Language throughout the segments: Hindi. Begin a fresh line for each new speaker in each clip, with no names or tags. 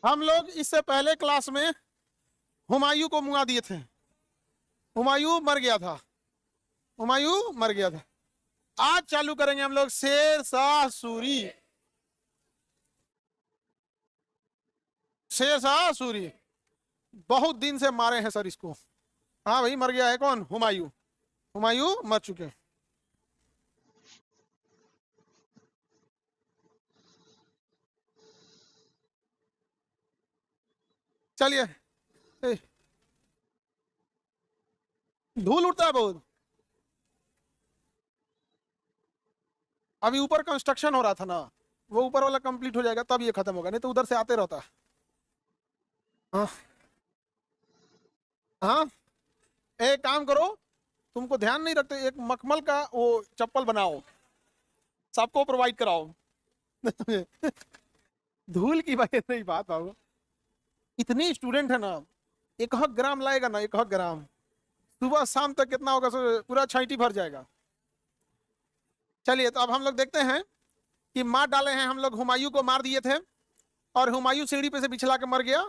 हम लोग इससे पहले क्लास में हुमायूं को मुआ दिए थे। हुमायूं मर गया था। हुमायूं मर गया था। आज चालू करेंगे हम लोग शेर शाह सूरी। शेर शाह सूरी बहुत दिन से मारे हैं सर इसको। हाँ भाई, मर गया है। कौन? हुमायूं। हुमायूं मर चुके हैं। चलिए। ए, धूल उड़ता है बहुत। अभी ऊपर कंस्ट्रक्शन हो रहा था ना, वो ऊपर वाला कंप्लीट हो जाएगा तब ये खत्म होगा, नहीं तो उधर से आते रहता है। हाँ हाँ। एक काम करो, तुमको ध्यान नहीं रखते, एक मखमल का वो चप्पल बनाओ, सबको प्रोवाइड कराओ। धूल की वजह नहीं बात आओ। इतने स्टूडेंट है ना, 1 ग्राम लाएगा ना, 1 ग्राम सुबह शाम तक कितना होगा सर? पूरा छाइटी भर जाएगा। चलिए, तो अब हम लोग देखते हैं कि मार डाले हैं हम लोग। हुमायूं को मार दिए थे और हुमायूं सीढ़ी पे से बिछला के मर गया।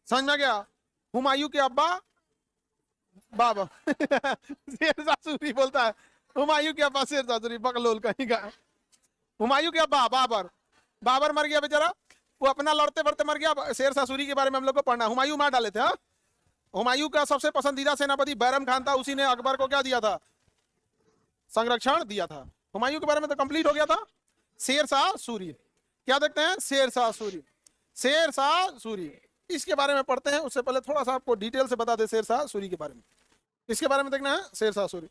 समझ में गया? हुमायूं के अब्बा बाबा शेर शाह सूरी बोलता है। हुमायूं के अब्बा शेर शाह सूरी, बकलोल कहीं का। हुमायूं के अब्बा बाबर। बाबर मर गया बेचारा, वो अपना लड़ते बढ़ते मर गया। शेर शाह सूरी के बारे में हम लोग को पढ़ना। हुमायूं मार डाले थे। हाँ, हुमायूं का सबसे पसंदीदा सेनापति बैरम खान था, उसी ने अकबर को क्या दिया था? संरक्षण दिया था। हुमायूं के बारे में तो कंप्लीट हो गया था। शेर शाह सूरी, क्या देखते हैं? शेर शाह सूरी। शेर शाह सूरी इसके बारे में पढ़ते हैं। उससे पहले थोड़ा सा आपको डिटेल से बता दे शेर शाह सूरी के बारे में। इसके बारे में देखना है शेर शाह सूरी।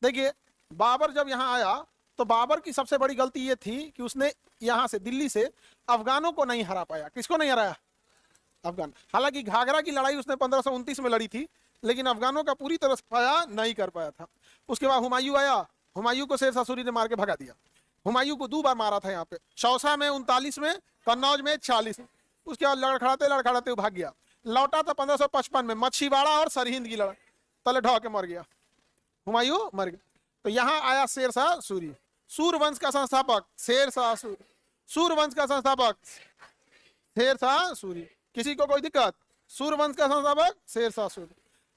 देखिए, बाबर जब यहाँ आया तो बाबर की सबसे बड़ी गलती ये थी कि उसने यहाँ से दिल्ली से अफगानों को नहीं हरा पाया। किसको नहीं हराया? अफगान। हालांकि घाघरा की लड़ाई उसने 1529 में लड़ी थी, लेकिन अफगानों का पूरी तरह पाया नहीं कर पाया था। उसके बाद हुमायूं आया, हुमायूं को शेर शाह सूरी ने मार के भगा दिया। हुमायूं को 2 बार मारा था यहाँ पे, चौसा में 39 में, कन्नौज में 46 में। उसके बाद लड़खड़ाते लड़खड़ाते भाग गया। लौटा था 1555 में, मच्छीवाड़ा और सरहिंद की लड़ाई, तले ढह के मर गया। हुमायूं मर गया। तो यहाँ आया शेर शाह सूरी, सूरवंश का संस्थापक शेर शाह सूरी। सूरवंश का संस्थापक शेर शाह सूरी। किसी को कोई दिक्कत? सूरवंश का संस्थापक शेर शाह सूरी।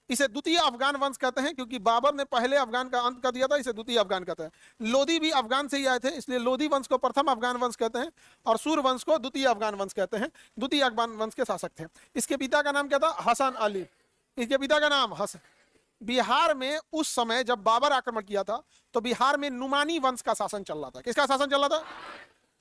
इसे द्वितीय अफगान वंश कहते हैं, क्योंकि बाबर ने पहले अफगान का अंत कर दिया था, इसे द्वितीय अफगान कहते हैं। लोधी भी अफगान से ही आए थे, इसलिए लोधी वंश को प्रथम अफगान वंश कहते हैं और सूरवंश को द्वितीय अफगान वंश कहते हैं। द्वितीय अफगान वंश के शासक थे। इसके पिता का नाम क्या था? हसन अली। इसके पिता का नाम हसन। बिहार में उस समय जब बाबर आक्रमण किया था तो बिहार में नुमानी वंश का शासन चल रहा था। किसका शासन चल रहा था?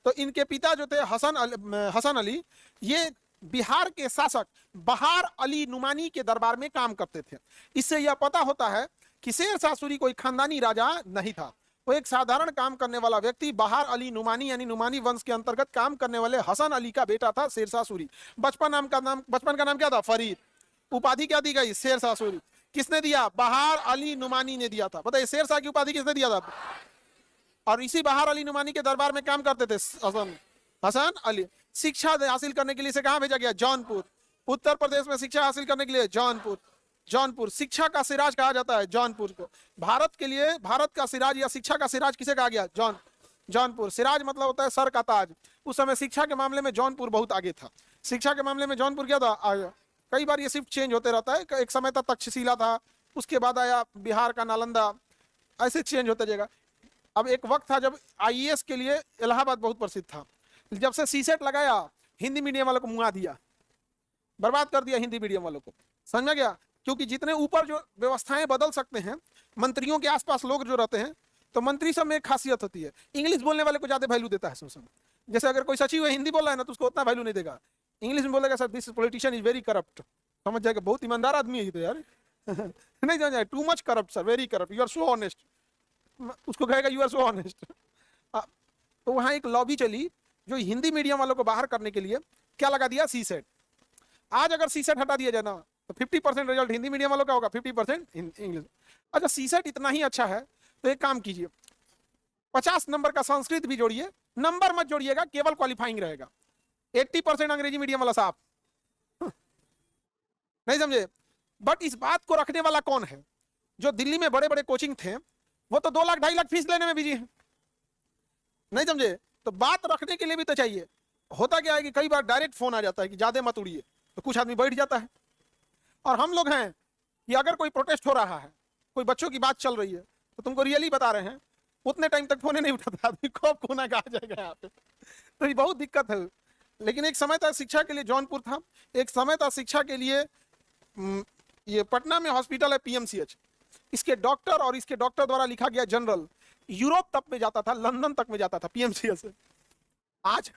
तो इनके पिता जो थे हसन अली, ये बिहार के शासक बहार अली नुमानी के दरबार में काम करते थे। इससे यह पता होता है कि शेर शाह सूरी कोई खानदानी राजा नहीं था, वो एक साधारण काम करने वाला व्यक्ति बहार अली नुमानी यानी नुमानी वंश के अंतर्गत काम करने वाले हसन अली का बेटा था शेर शाह सूरी। बचपन का नाम क्या था? फरीद। उपाधि क्या दी गई? शेर शाह सूरी। किसने दिया? बहार अली नुमानी ने दिया था। बताइए, शेर शाह की उपाधि किसने दिया था? और इसी बहार अली नुमानी के दरबार में काम करते थे हसन अली। शिक्षा हासिल करने के लिए से कहां भेजा गया? जौनपुर। उत्तर प्रदेश में शिक्षा हासिल करने के लिए जौनपुर। जौनपुर शिक्षा का सिराज कहा जाता है जौनपुर को। भारत के लिए भारत का सिराज या शिक्षा का सिराज किसे कहा गया? जौनपुर। सिराज मतलब होता है सर का ताज। उस समय शिक्षा के मामले में जौनपुर बहुत आगे था। शिक्षा के मामले में जौनपुर क्या था? कई बार ये शिफ्ट चेंज होते रहता है। एक समय तक तक्षशिला था, उसके बाद आया बिहार का नालंदा, ऐसे चेंज होता जाएगा। अब एक वक्त था जब आईएएस के लिए इलाहाबाद बहुत प्रसिद्ध था। जब से सीसेट लगाया, हिंदी मीडियम वालों को मुआ दिया, बर्बाद कर दिया हिंदी मीडियम वालों को। समझ में गया? क्योंकि जितने ऊपर जो व्यवस्थाएं बदल सकते हैं, मंत्रियों के आसपास लोग जो रहते हैं, तो मंत्री सब में एक खासियत होती है, इंग्लिश बोलने वाले को ज्यादा वैल्यू देता है सोशल में। जैसे अगर कोई सचिव हिंदी बोल रहा है ना, तो उसको उतना वैल्यू नहीं देगा। इंग्लिश में बोलेगा, sir this politician is very corrupt, समझ जाएगा बहुत ईमानदार आदमी है तो यार। नहीं समझ जाए, too much corrupt sir, very corrupt, you are so honest, उसको कहेगा यू आर सो ऑनेस्ट। तो वहां एक लॉबी चली जो हिंदी मीडियम वालों को बाहर करने के लिए क्या लगा दिया? सीसेट। आज अगर सीसेट हटा दिया जाए ना, तो 50% रिजल्ट हिंदी मीडियम वालों का होगा, 50% इंग्लिश। अच्छा, सीसेट इतना ही अच्छा है तो एक काम कीजिए, 50 नंबर का संस्कृत भी जोड़िए, नंबर मत जोड़िएगा, केवल क्वालिफाइंग रहेगा। 80% अंग्रेजी मीडियम वाला साहब। नहीं समझे? बट इस बात को रखने वाला कौन है? जो दिल्ली में बड़े बड़े कोचिंग थे, वो तो 2 लाख 2.5 लाख फीस लेने में बिजी है। नहीं समझे? तो बात रखने के लिए भी तो चाहिए। होता क्या है कि कई बार डायरेक्ट फोन आ जाता है कि ज्यादा मत उड़िए, तो कुछ आदमी बैठ जाता है। और हम लोग हैं कि अगर कोई प्रोटेस्ट हो रहा है, कोई बच्चों की बात चल रही है, तो तुमको रियली बता रहे हैं उतने टाइम तक फोन नहीं उठाता आदमी, कब कोना कहा जाएगा यहाँ पे। तो ये बहुत दिक्कत है। लेकिन एक समय था शिक्षा के लिए जौनपुर था, एक समय था शिक्षा के लिए ये पटना में हॉस्पिटल है पीएमसीएच, इसके डॉक्टर और इसके डॉक्टर द्वारा लिखा गया जनरल यूरोप तक में जाता था, लंदन तक में जाता था पीएमसीएच से। आज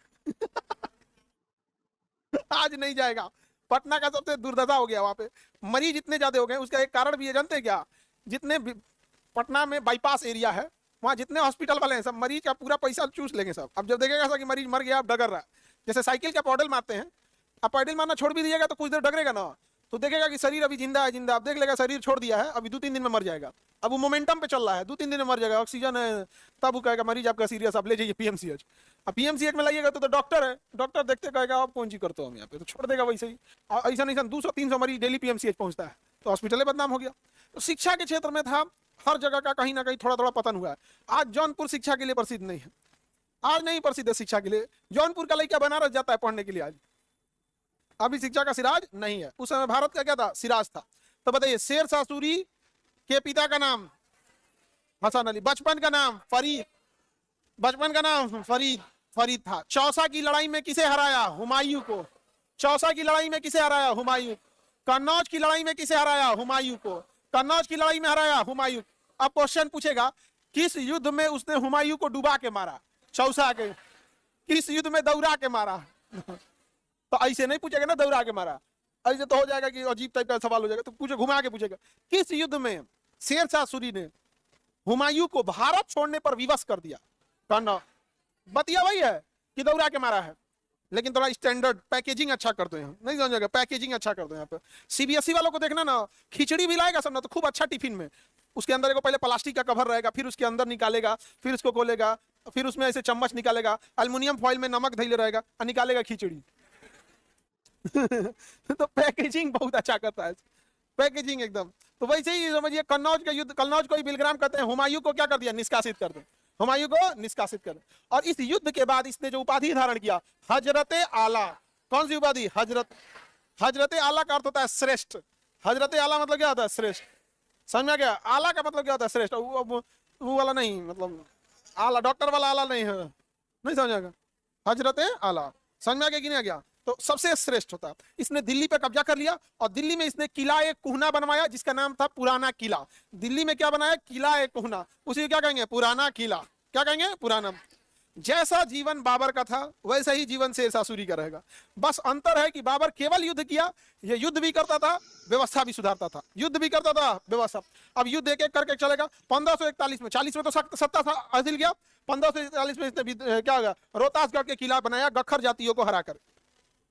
आज नहीं जाएगा। पटना का सबसे दुर्दशा हो गया, वहां पे मरीज इतने ज्यादा हो गए। उसका एक कारण भी है, जानते हैं क्या? जितने पटना में बाईपास एरिया है, वहां जितने हॉस्पिटल वाले हैं सब मरीज का पूरा पैसा चूस लेंगे सब। अब जब देखेगा सर कि मरीज मर गया, अब डगर रहा है, जैसे साइकिल का पैडल मारते हैं, अब पैडल मारना छोड़ भी दिएगा तो कुछ देर डगरेगा ना, तो देखेगा कि शरीर अभी जिंदा है, जिंदा। अब देख लेगा शरीर छोड़ दिया है, अभी 2-3 दिन में मर जाएगा। अब वो मोमेंटम पे चल रहा है, 2-3 दिन में मर जाएगा, ऑक्सीजन है, तब वो कहेगा मरीज आपका सीरियस, आप ले जाइए पीएमसीएच। अब पीएमसीएच में लाइएगा तो डॉक्टर है, डॉक्टर देखते कहेगा आप कौन सी करते हो हम यहाँ पे, तो छोड़ देगा वैसे ही। ऐसा नहीं 200-300 मरीज डेली पीएमसीएच पहुंचता है, तो हॉस्पिटल बदनाम हो गया। तो शिक्षा के क्षेत्र में था, हर जगह का कहीं ना कहीं थोड़ा थोड़ा पतन हुआ है। आज जौनपुर शिक्षा के लिए प्रसिद्ध नहीं है, आज नहीं प्रसिद्ध है शिक्षा के लिए। जौनपुर का लड़का बनारस जाता है पढ़ने के लिए आज, अभी शिक्षा का सिराज नहीं है। उस समय भारत का क्या था? सिराज था। तो बताइए, शेर शाह सूरी के पिता का नाम हसन अली, बचपन का नाम फरीद, बचपन का नाम फरीद था। चौसा की लड़ाई में किसे हराया? हुमायूं को। चौसा की लड़ाई में किसे हराया? हुमायूं। कन्नौज की लड़ाई में किसे हराया? हुमायूं को। कन्नौज की लड़ाई में हराया हुमायूं। अब क्वेश्चन पूछेगा, किस युद्ध में उसने हुमायूं को डुबा के मारा? चौसा के। किस युद्ध में दौड़ा के मारा? तो ऐसे नहीं पूछेगा ना दौड़ा के मारा, ऐसे तो हो जाएगा कि अजीब टाइप का सवाल हो जाएगा। तो पूछे, घुमा के पूछेगा, किस युद्ध में शेर शाह सूरी ने हुमायूं को भारत छोड़ने पर विवश कर दिया? कहना बतिया वही है कि दौड़ा के मारा है, लेकिन थोड़ा स्टैंडर्ड पैकेजिंग अच्छा कर दो। यहाँ नहीं समझेगा, पैकेजिंग अच्छा कर दो। यहाँ पे सीबीएसई वालों को देखना ना, खिचड़ी भी लाएगा सब ना, तो खूब अच्छा टिफिन में, उसके अंदर एक पहले प्लास्टिक का कवर रहेगा, फिर उसके अंदर निकालेगा, फिर उसको खोलेगा, फिर उसमें ऐसे चम्मच निकालेगा, एल्युमिनियम फॉइल में नमक धैले रहेगा और निकालेगा खिचड़ी। तो पैकेजिंग बहुत अच्छा करता है, पैकेजिंग एकदम। तो वैसे ही समझिए, कन्नौज का युद्ध, कन्नौज को ही बिलग्राम कहते हैं, हुमायूं को क्या कर दिया? निष्कासित कर दो, हुमायूं को निष्कासित कर। और इस युद्ध के बाद इसने जो उपाधि धारण किया, हजरते आला। कौन सी उपाधि? हजरते आला का अर्थ होता है श्रेष्ठ। हजरते आला मतलब क्या होता है? श्रेष्ठ। समझ में गया? आला का मतलब क्या होता है? श्रेष्ठ। वो वाला नहीं, मतलब आला डॉक्टर वाला आला नहीं है, नहीं समझेगा। हजरते आला समझ में आ गया कि नहीं आ गया? तो सबसे श्रेष्ठ होता है। इसने दिल्ली पे कब्जा कर लिया और दिल्ली में इसने किला एक कुहना बनवाया जिसका नाम था पुराना किला। दिल्ली में क्या बनाया? किला एक कुहना, उसी क्या कहेंगे? पुराना किला। क्या कहेंगे? पुराना। जैसा जीवन बाबर का था वैसा ही जीवन शेर शाह सूरी का रहेगा। बस अंतर है कि बाबर केवल युद्ध किया, ये युद्ध भी करता था, व्यवस्था भी सुधारता था। युद्ध भी करता था, व्यवस्था। अब युद्ध एक एक करके चलेगा। 1541 में, 40 में तो सत्ता था हासिल किया, 1541 में इसने क्या होगा? रोहतासगढ़ के किला बनाया, गखर जातियों को हराकर।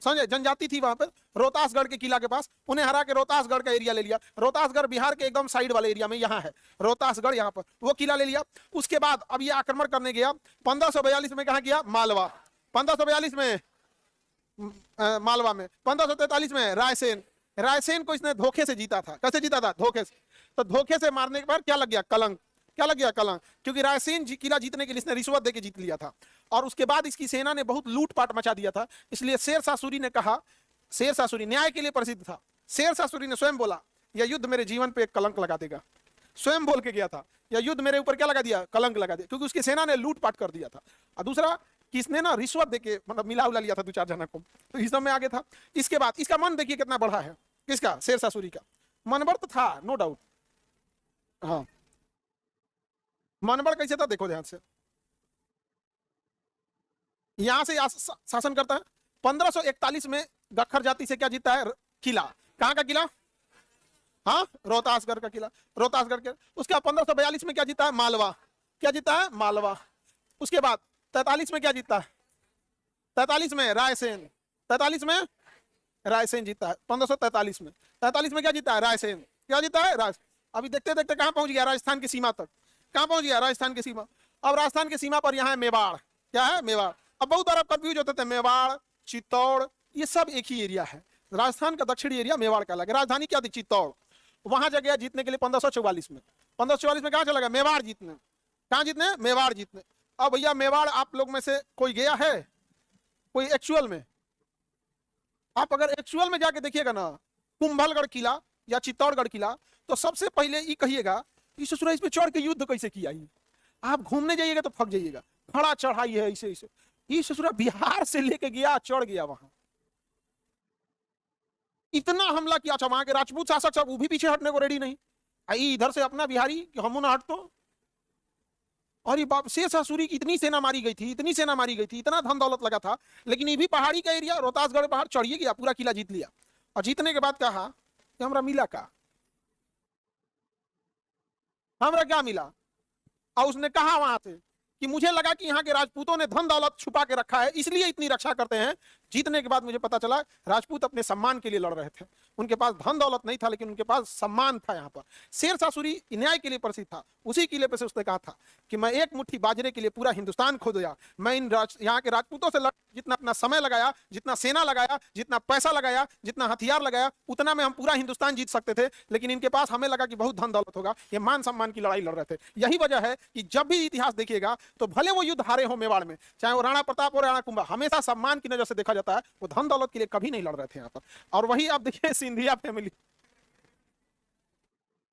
समझे? जनजाति थी वहां पर, रोहतासगढ़ के किला के पास, उन्हें हरा के रोहतासगढ़ का एरिया ले लिया। रोहतासगढ़ बिहार के एकदम साइड वाले एरिया में यहाँ है रोहतासगढ़, यहाँ पर वो किला ले लिया। उसके बाद अब ये आक्रमण करने गया। 1542 में कहा गया? मालवा। 1542 में मालवा में। 1543 में रायसेन। रायसेन को इसने धोखे से जीता था। कैसे जीता था? धोखे से। तो धोखे से मारने के बाद क्या लग गया? कलंक। क्या लग गया? कलंक। क्योंकि रायसेन किला जीतने के लिए इसने रिश्वत देके जीत लिया था, और उसके बाद इसकी सेना ने बहुत लूटपाट मचा दिया था। इसलिए शेर शाह सूरी ने कहा, शेर शाह सूरी न्याय के लिए प्रसिद्ध था। शेर शाह सूरी ने स्वयं बोला, यह युद्ध मेरे जीवन पे एक कलंक लगा देगा। स्वयं बोल के गया था, यह युद्ध मेरे ऊपर क्या लगा दिया? कलंक लगा दिया, क्योंकि उसकी सेना ने लूटपाट कर दिया था। और दूसरा कि इसने ना रिश्वत देके, मतलब मिला उला लिया था 2-4 जना को, तो इस सब में आगे था। इसके बाद इसका मन देखिए कितना बढ़ा है। किसका? शेर शाह सूरी का मनबढ़ तो था, नो डाउट। हाँ, मनबढ़ कैसे था? देखो ध्यान से, यहां से शासन करता है। 1541 में गखर जाति से क्या जीता है? किला। कहां का किला? हाँ, रोहतासगढ़ का किला, रोहतासगढ़ के। उसके बाद 1542 में क्या जीता है? मालवा। क्या जीता है? मालवा। उसके बाद 43 में क्या जीता है? 43 में रायसेन। 43 में रायसेन जीता है। 1543 में 43 में क्या जीता है? रायसेन। क्या जीता है? रायसेन। अभी देखते देखते कहां पहुंच गया? राजस्थान की सीमा तक। कहां पहुंच गया? राजस्थान की सीमा। अब राजस्थान की सीमा पर यहाँ है मेवाड़। क्या है? मेवाड़। अब बहुत बार आप कंफ्यूज होते थे, मेवाड़, चित्तौड़, ये सब एक ही एरिया है। राजस्थान का दक्षिणी एरिया मेवाड़ का अलग है। राजधानी क्या थी? चित्तौड़। वहां जा गया जीतने के लिए 1544 में। 1544 में कहां चला गया? मेवाड़ जीतने। कहां जीतने? मेवाड़ जीतने। अब भैया मेवाड़ आप लोग में से कोई गया है? कोई एक्चुअल में, आप अगर एक्चुअल में जाके देखिएगा ना कुंभलगढ़ किला या चित्तौड़गढ़ किला, तो सबसे पहले ये कहिएगा कि ससुरा इस पे चढ़ के युद्ध कैसे किया ही। आप घूमने जाइएगा तो थक जाइएगा, खड़ा चढ़ाई है ऐसे ऐसे। ये ससुरा बिहार से लेके गया, चढ़ गया वहां, इतना हमला किया। अच्छा वहां के राजपूत शासक सब वो भी पीछे हटने को रेडी नहीं, इधर से अपना बिहारी कि हम ना हट तो। और ये बाप शेर शाह की इतनी सेना मारी गई थी, इतनी सेना मारी गई थी, इतना धन दौलत लगा था, लेकिन ये भी पहाड़ी का एरिया, रोहतासगढ़ पहाड़ चढ़िए गया, पूरा किला जीत लिया। और जीतने के बाद कहा कि हमरा मिला का, हमरा क्या मिला। और उसने कहा वहां से कि मुझे लगा कि यहाँ के राजपूतों ने धन दौलत छुपा के रखा है, इसलिए इतनी रक्षा करते हैं। जीतने के बाद मुझे पता चला राजपूत अपने सम्मान के लिए लड़ रहे थे, उनके पास धन दौलत नहीं था, लेकिन उनके पास सम्मान था। यहाँ पर शेर शाह सूरी न्याय के लिए प्रसिद्ध था। उसी किले पर से उसने कहा था कि मैं एक मुट्ठी बाजरे के लिए पूरा हिंदुस्तान खो दिया। मैं इन यहाँ के राजपूतों से जितना अपना समय लगाया, जितना सेना लगाया, जितना पैसा लगाया, जितना हथियार लगाया, उतना में हम पूरा हिंदुस्तान जीत सकते थे, लेकिन इनके पास हमें लगा कि बहुत धन दौलत होगा, ये मान सम्मान की लड़ाई लड़ रहे थे। यही वजह है कि जब भी इतिहास देखिएगा तो भले वो युद्ध हारे हो मेवाड़ में, चाहे वो राणा प्रताप और राणा कुंभा, हमेशा सम्मान की नजर से देखा जाता है, वो धन दौलत के लिए कभी नहीं लड़ रहे थे यहाँ पर। और वही आप देखिए सिंधिया फैमिली,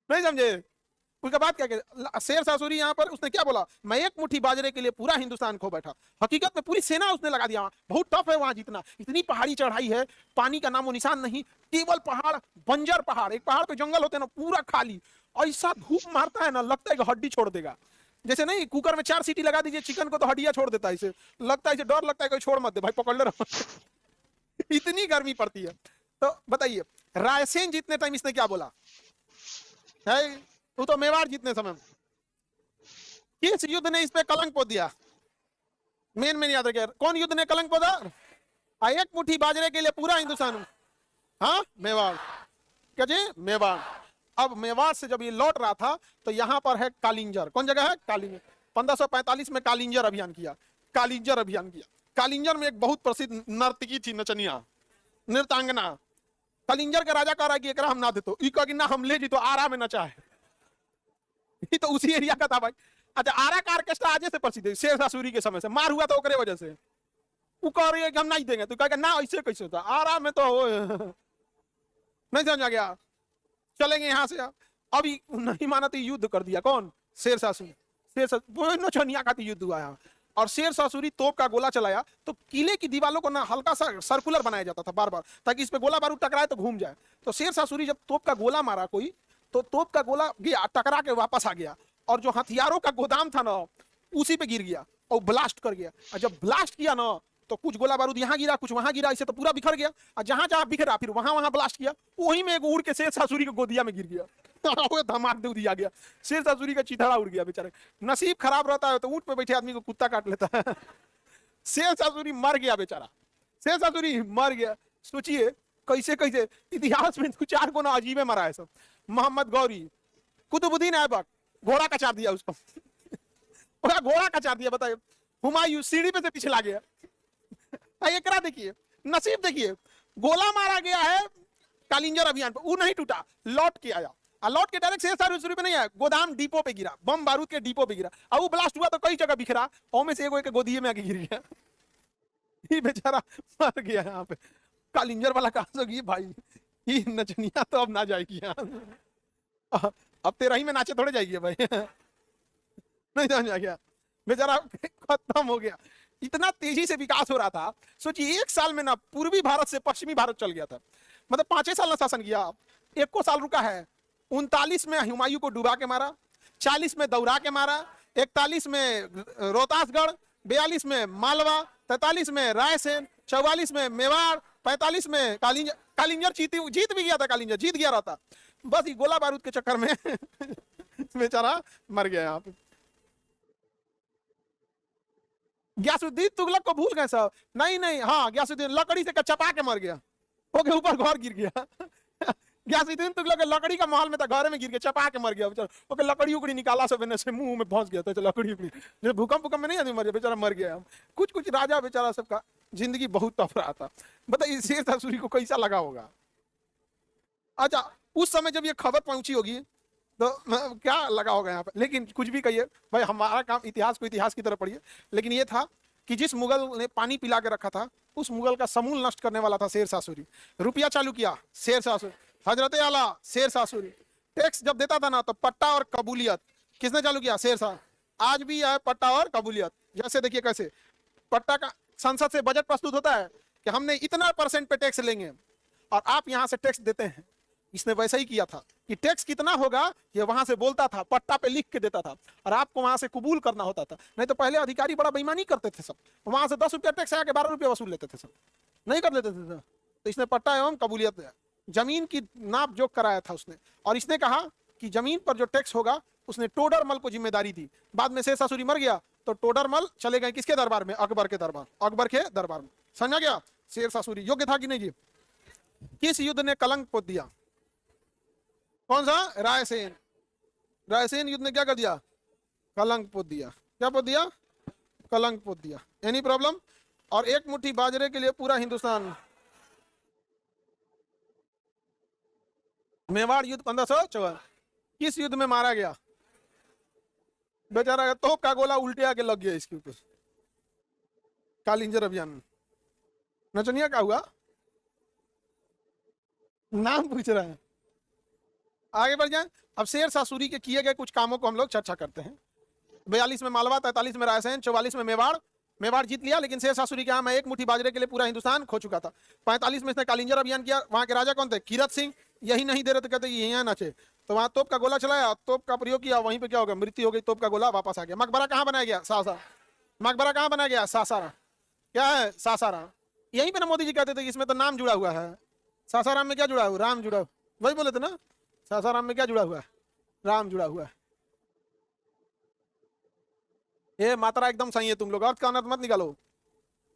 नहीं समझे उसके बाद क्या किया शेर शाह सूरी। यहाँ पर उसने क्या बोला, मैं एक मुट्ठी बाजरे के लिए पूरा हिंदुस्तान खो बैठा। हकीकत में पूरी सेना उसने लगा दिया, बहुत टफ है वहां जीतना, इतनी पहाड़ी चढ़ाई है, पानी का नामो निशान नहीं, केवल पहाड़, बंजर पहाड़, एक पहाड़ पे जंगल होते हैं ना पूरा खाली, ऐसा धूप मारता है ना लगता है कि हड्डी छोड़ देगा। जैसे नहीं कुकर में 4 सीटी लगा दीजिए चिकन को तो हड्डियां छोड़ देता है, इसे लगता है, इसे डर लगता है कोई छोड़ मत दे भाई, पकड़ ले रहा इतनी गर्मी पड़ती है। तो बताइए रायसेन जीतने टाइम इसने क्या बोला है, वो तो मेवाड़ जीतने समय किस युद्ध ने इस पे कलंक पोत दिया, मेन याद रखिए कौन युद्ध ने कलंक पोता, एक मुट्ठी बाजरे के लिए पूरा हिंदुस्तान, हाँ मेवाड़, क्या जी मेवाड़। अब मेवाड़ से जब ये लौट रहा था तो यहाँ पर है कालिंजर, कौन जगह है कालिंजर, 1545 में कालिंजर अभियान किया, कालिंजर अभियान किया। कालिंजर में एक बहुत प्रसिद्ध नर्तकी थी, नचनिया, नृतांगना। कालिंजर के राजा कह रहा है कि एकरा हम ना देतो, ई कह कि ना हम ले जी तो आरा में नचा है, ये तो उसी एरिया का था भाई। अच्छा आरा का ऑर्केस्ट्रा आजे से प्रसिद्ध है, शेर शाह सूरी के समय से मार हुआ तो ओकरे वजह से, वो कह रही है कि हम नहीं देंगे, तो कहेगा ना ऐसे कैसे होता, आरा में तो नहीं समझ आ गया, चलेंगे यहाँ से। अभी नहीं माना तो युद्ध कर दिया, कौन, शेर शाह सूरी, शेर शाह नचनिया का युद्ध हुआ है। और शेर शाह सूरी तोप का गोला चलाया तो किले की दीवारों को ना हल्का सा सर्कुलर बनाया जाता था बार बार, ताकि इस पे गोला बारूद टकराए तो घूम जाए। तो शेर शाह सूरी जब तोप का गोला मारा कोई, तो तोप का गोला गया टकरा के वापस आ गया, और जो हथियारों का गोदाम था ना उसी पे गिर गया और ब्लास्ट कर गया। और जब ब्लास्ट किया ना तो कुछ गोला बारूद यहाँ गिरा, कुछ वहां गिरा, इससे तो पूरा बिखर गया। और जहां जहां बिखरा फिर वहां वहां ब्लास्ट किया, वहीं में एक उड़ के शेर शाह सूरी के गोदिया में गिर गया धमाक दे दिया गया, शेर शाह सूरी का चिथड़ा उड़ गया बेचारे। नसीब खराब रहता है तो ऊंट पे बैठे आदमी को कुत्ता काट लेता है शेर शाह सूरी मर गया बेचारा, शेर शाह सूरी मर गया। सोचिए कैसे कैसे इतिहास में 4 को ना अजीबे मरा है सब। मोहम्मद गौरी, कुतुबुद्दीन ऐबक, घोड़ा कचार दिया उसको घोड़ा कचार दिया, बताइए। हुमायूं सीढ़ी पे से पिछला गया एकरा देखिए नसीब, देखिए गोला मारा गया है कालिंजर अभियान पे, वो नहीं टूटा, लौट के आया, लौट के डायरेक्ट शेर शाह सूरी पे नहीं आया, गोदाम डिपो पे गिरा, बम बारूद के डिपो पे गिरा, और वो ब्लास्ट हुआ तो कई जगह बिखरा, और में से एक गोदिये में आके गिर गया ये बेचारा मर गया यहाँ पे। कालिंजर वाला कहा सो भाई ये नचनिया तो अब ना जाएगी यहाँ, अब 13 में नाचे थोड़े जाएगी भाई नहीं समझ आ गया, बेचारा खत्म हो गया। इतना तेजी से विकास हो रहा था, सोचिए 1 साल में ना पूर्वी भारत से पश्चिमी भारत चल गया था, मतलब 5 साल ना शासन किया, 1 साल रुका है। 39 में हुमायूं को डुबा के मारा, 40 में दौरा के मारा, 41 में रोहतासगढ़, 42 में मालवा, 43 में रायसेन, 44 में मेवाड़, 45 में कालिंजर। कालिंजर जीत भी गया था, कालिंजर जीत गया रहता, बस ये गोला बारूद के चक्कर में बेचारा मर गया यहाँ पे। गयासुद्दीन तुगलक को भूल गए सब, नहीं हाँ गयासुद्दीन लकड़ी से चपा के मर गया, ओके ऊपर घर गिर गया गयासुद्दीन तुगलक लकड़ी का महल में था, घर में गिर गया, चपा के मर गया बेचारा, ओके लकड़ी उकड़ी निकाला सब से मुंह में फंस गया था, तो लकड़ी उकड़ी जैसे भूकंप में नहीं आदमी मर गया, बेचारा मर गया। कुछ राजा बेचारा सबका जिंदगी बहुत टफ रहा था। बताइए शेर शाह सूरी को कैसा लगा होगा। अच्छा उस समय जब ये खबर पहुंची होगी तो क्या लगा होगा यहाँ पे, लेकिन कुछ भी कहिए भाई, हमारा काम इतिहास को इतिहास की तरह पढ़िए। लेकिन ये था कि जिस मुगल ने पानी पिला के रखा था उस मुगल का समूल नष्ट करने वाला था शेरशाह सूरी। रुपया चालू किया शेरशाह सूरी, हजरत आला शेरशाह सूरी। टैक्स जब देता था ना तो पट्टा और कबूलियत किसने चालू किया? शेरशाह। आज भी है पट्टा और कबूलियत। जैसे देखिए कैसे पट्टा का संसद से बजट प्रस्तुत होता है कि हमने इतना % पे टैक्स लेंगे और आप यहां से टैक्स देते हैं। इसने वैसा ही किया था कि टैक्स कितना होगा ये वहां से बोलता था, पट्टा पे लिख के देता था और आपको वहां से कबूल करना होता था। नहीं तो पहले अधिकारी बड़ा बेईमानी करते थे सब, वहां से 10 रुपया टैक्स आके 12 रुपया वसूल लेते थे, सब नहीं कर लेते थे। तो इसने पट्टा एवं कबूलियत जमीन की नाप जोक कराया था उसने, और इसने कहा कि जमीन पर जो टैक्स होगा उसने टोडरमल को जिम्मेदारी दी। बाद में शेरशाह सूरी मर गया तो टोडरमल चले गए किसके दरबार में? अकबर के दरबार, अकबर के दरबार में। समझा गया? शेरशाह सूरी योग्य था कि नहीं जी? किस युद्ध ने कलंक पोत दिया? कौन सा? रायसेन। रायसेन युद्ध ने क्या कर दिया? कलंक पोत दिया। क्या पोत दिया? कलंक पोत दिया। Any problem? और एक मुट्ठी बाजरे के लिए पूरा हिंदुस्तान। मेवाड़ युद्ध 1554 किस युद्ध में मारा गया? बेचारा तोप का गोला उल्टे आके लग गया इसके ऊपर। कालिंजर अभियान। नचनिया क्या हुआ? नाम पूछ रहा है। आगे बढ़ जाए। अब शेरशाह सूरी के किए गए कुछ कामों को हम लोग चर्चा करते हैं। 42 में मालवा, 43 में रायसेन, 44 में मेवाड़। मेवाड़ जीत लिया लेकिन शेरशाह सूरी के यहाँ में एक मुट्ठी बाजरे के लिए पूरा हिंदुस्तान खो चुका था। 45 में इसने कालिंजर अभियान किया। वहां के राजा कौन थे? कीरत सिंह। यही नहीं दे रहे थे, कहते यही नाचे, तो वहां तोप का गोला चलाया, तोप का प्रयोग किया, वहीं पे क्या हो गया? मृत्यु हो गई, तोप का गोला वापस आ गया। मकबरा कहाँ बनाया गया? सासाराम। मकबरा कहाँ बनाया गया? सासाराम। क्या है? सासाराम। यहीं पे ना मोदी जी कहते थे इसमें तो नाम जुड़ा हुआ है। सासाराम में क्या जुड़ा हुआ? राम जुड़ा। वही बोले थे ना, सासाराम में क्या जुड़ा हुआ है? राम जुड़ा हुआ है। ये मात्रा एकदम सही है, तुम लोग अर्थ का अनर्थ मत निकालो।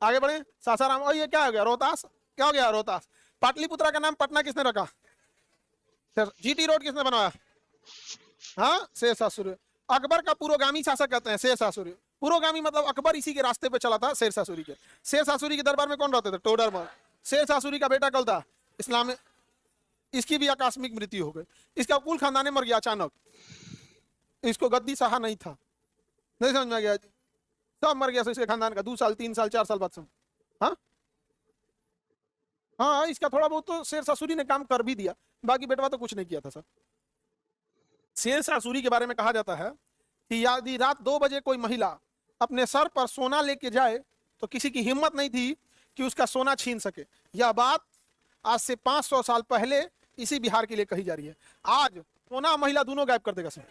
आगे बढ़े। सासाराम। और ये क्या हो गया? रोहतास। क्या हो गया? रोहतास। पाटलिपुत्रा का नाम पटना किसने रखा? जीटी रोड किसने बनवाया? हाँ, शेरशाह सूरी। अकबर का पुरोगामी शासक कहते हैं शेरशाह सूरी। पुरोगामी मतलब अकबर इसी के रास्ते पे चला था शेरशाह सूरी के। शेरशाह सूरी के दरबार में कौन रहते थे? टोडरमल। शेरशाह सूरी का बेटा कौन था? इस्लाम में। इसकी भी आकस्मिक मृत्यु हो गई। इसका कुल खानदान मर गया अचानक। इसको गद्दी सहा नहीं था। नहीं समझ में गया? सब मर गया इसके खानदान का 2 साल 3 साल 4 साल बाद सब। हाँ हाँ, इसका थोड़ा बहुत तो शेरशाह सूरी ने काम कर भी दिया, बाकी बेटवा तो कुछ नहीं किया था सर। शेरशाह सूरी के बारे में कहा जाता है कि यदि रात 2 बजे कोई महिला अपने सर पर सोना लेके जाए तो किसी की हिम्मत नहीं थी कि उसका सोना छीन सके। यह बात आज से 500 साल पहले इसी बिहार के लिए कही जा रही है। आज सोना महिला दोनों गायब कर देगा सर।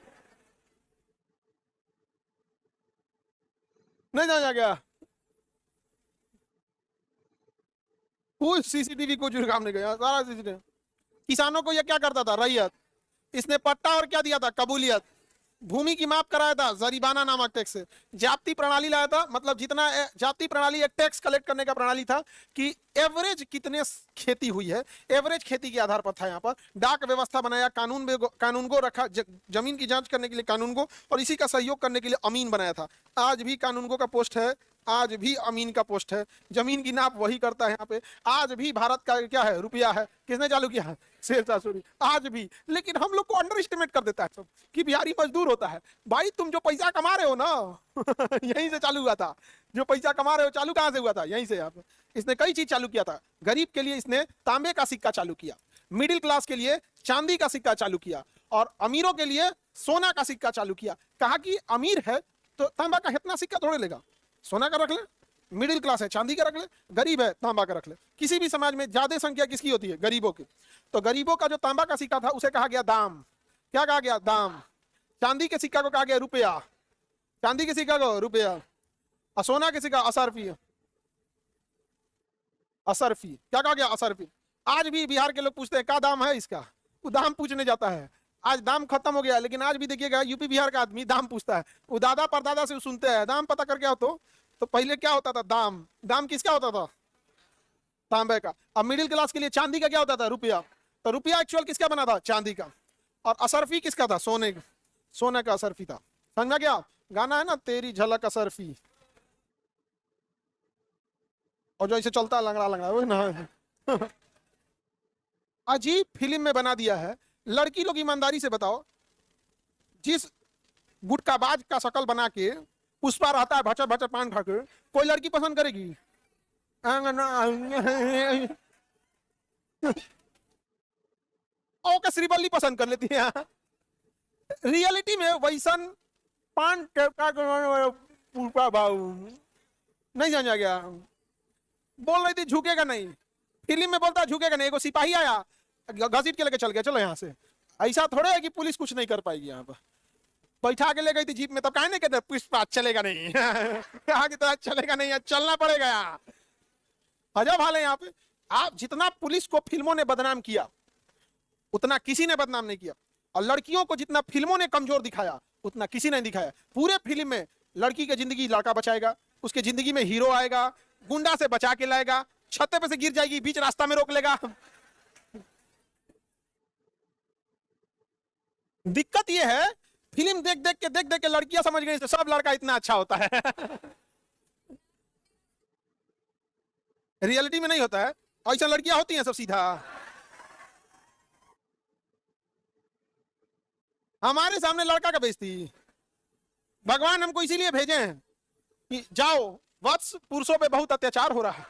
नहीं जाना गया? कुछ सीसीटीवी कुछ काम नहीं गया, सारा सीसीटीवी। किसानों को यह क्या करता था? रैयत। इसने पट्टा और क्या दिया था? कबूलियत। भूमि की माप कराया था जरीबाना नामक टैक्स से। जाप्ती प्रणाली लाया था, मतलब जितना जाप्ती प्रणाली एक टैक्स कलेक्ट करने का प्रणाली था कि एवरेज कितने खेती हुई है, एवरेज खेती के आधार पर था। यहाँ पर डाक व्यवस्था बनाया, कानून को रखा, जमीन की जांच करने के लिए कानून को, और इसी का सहयोग करने के लिए अमीन बनाया था। आज भी कानून को का पोस्ट है, आज भी अमीन का पोस्ट है। जमीन की नाप वही करता है यहाँ पे। आज भी भारत का क्या है? रुपया है। किसने चालू किया है? शेरशाह सूरी। आज भी। लेकिन हम लोग को अंडर एस्टिमेट कर देता है सब कि बिहारी मजदूर होता है। भाई तुम जो पैसा कमा रहे हो ना यहीं से चालू हुआ था। जो पैसा कमा रहे हो चालू कहां से हुआ था? यहीं से। यहाँ पे इसने कई चीज चालू किया था। गरीब के लिए इसने तांबे का सिक्का चालू किया, मिडिल क्लास के लिए चांदी का सिक्का चालू किया, और अमीरों के लिए सोना का सिक्का चालू किया। कहा कि अमीर है तो तांबा का इतना सिक्का थोड़े लेगा, सोना का रख ले। मिडिल क्लास है चांदी का रख ले, गरीब है तांबा का रख ले। किसी भी समाज में ज्यादा संख्या किसकी होती है? गरीबों की। तो गरीबों का जो तांबा का सिक्का था उसे कहा गया दाम। क्या कहा गया? दाम। चांदी के सिक्का को कहा गया रुपया। चांदी के सिक्का को रुपया, और सोना के सिक्का असरफी। असरफी क्या कहा गया? असरफी। आज भी बिहार के लोग पूछते हैं क्या दाम है इसका, वो दाम पूछने जाता है। आज दाम खत्म हो गया, लेकिन आज भी देखिएगा यूपी बिहार का आदमी दाम पूछता है। वो दादा परदादा से सुनते हैं दाम पता करके आओ। तो पहले क्या होता था? दाम। दाम किसका होता था? तांबे का। अब मिडिल क्लास के लिए चांदी का क्या होता था? रुपया। तो रुपया एक्चुअल किसका बना था? चांदी का। और असरफी किसका था? सोने का। सोने का असरफी था। समझा क्या? गाना है ना, तेरी झलक असरफी, और जो ऐसे चलता है लंगड़ा लंगड़ा, वो ना अजीब फिल्म में बना दिया है। लड़की लोग ईमानदारी से बताओ, जिस गुटकाबाज का शक्ल बना के पुष्पा रहता है भचर भचर पान खा के, कोई लड़की पसंद करेगी? ओके श्रीवल्ली पसंद कर लेती है। रियलिटी में वैसन पान पुष्पा भाव नहीं जाना गया। बोल रही थी झुकेगा नहीं, फिल्म में बोलता झुकेगा नहीं, एगो सिपाही आया घसीट के लेके चल गया, चलो यहाँ से। ऐसा थोड़े है कि पुलिस कुछ नहीं कर पाएगी। यहाँ पर बैठा के ले गई थी जीप में, तो कहने नहीं कहते पुष्पा चलेगा नहीं। कहा कि तो चलेगा नहीं, चलना पड़ेगा यहाँ। अजब हाल है यहाँ पे। आप जितना पुलिस को फिल्मों ने बदनाम किया उतना किसी ने बदनाम नहीं किया, और लड़कियों को जितना फिल्मों ने कमजोर दिखाया उतना किसी ने दिखाया। पूरे फिल्म में लड़की की जिंदगी लड़का बचाएगा, उसके जिंदगी में हीरो आएगा, गुंडा से बचा के लाएगा, छत्ते पे से गिर जाएगी बीच रास्ता में रोक लेगा। दिक्कत यह है फिल्म देख देख के लड़कियां समझ गई सब लड़का इतना अच्छा होता है। रियलिटी में नहीं होता है ऐसा, लड़कियां होती हैं सब सीधा। हमारे सामने लड़का का बेइज्जती। भगवान हमको इसीलिए भेजे हैं कि जाओ वत्स, पुरुषों पे बहुत अत्याचार हो रहा है,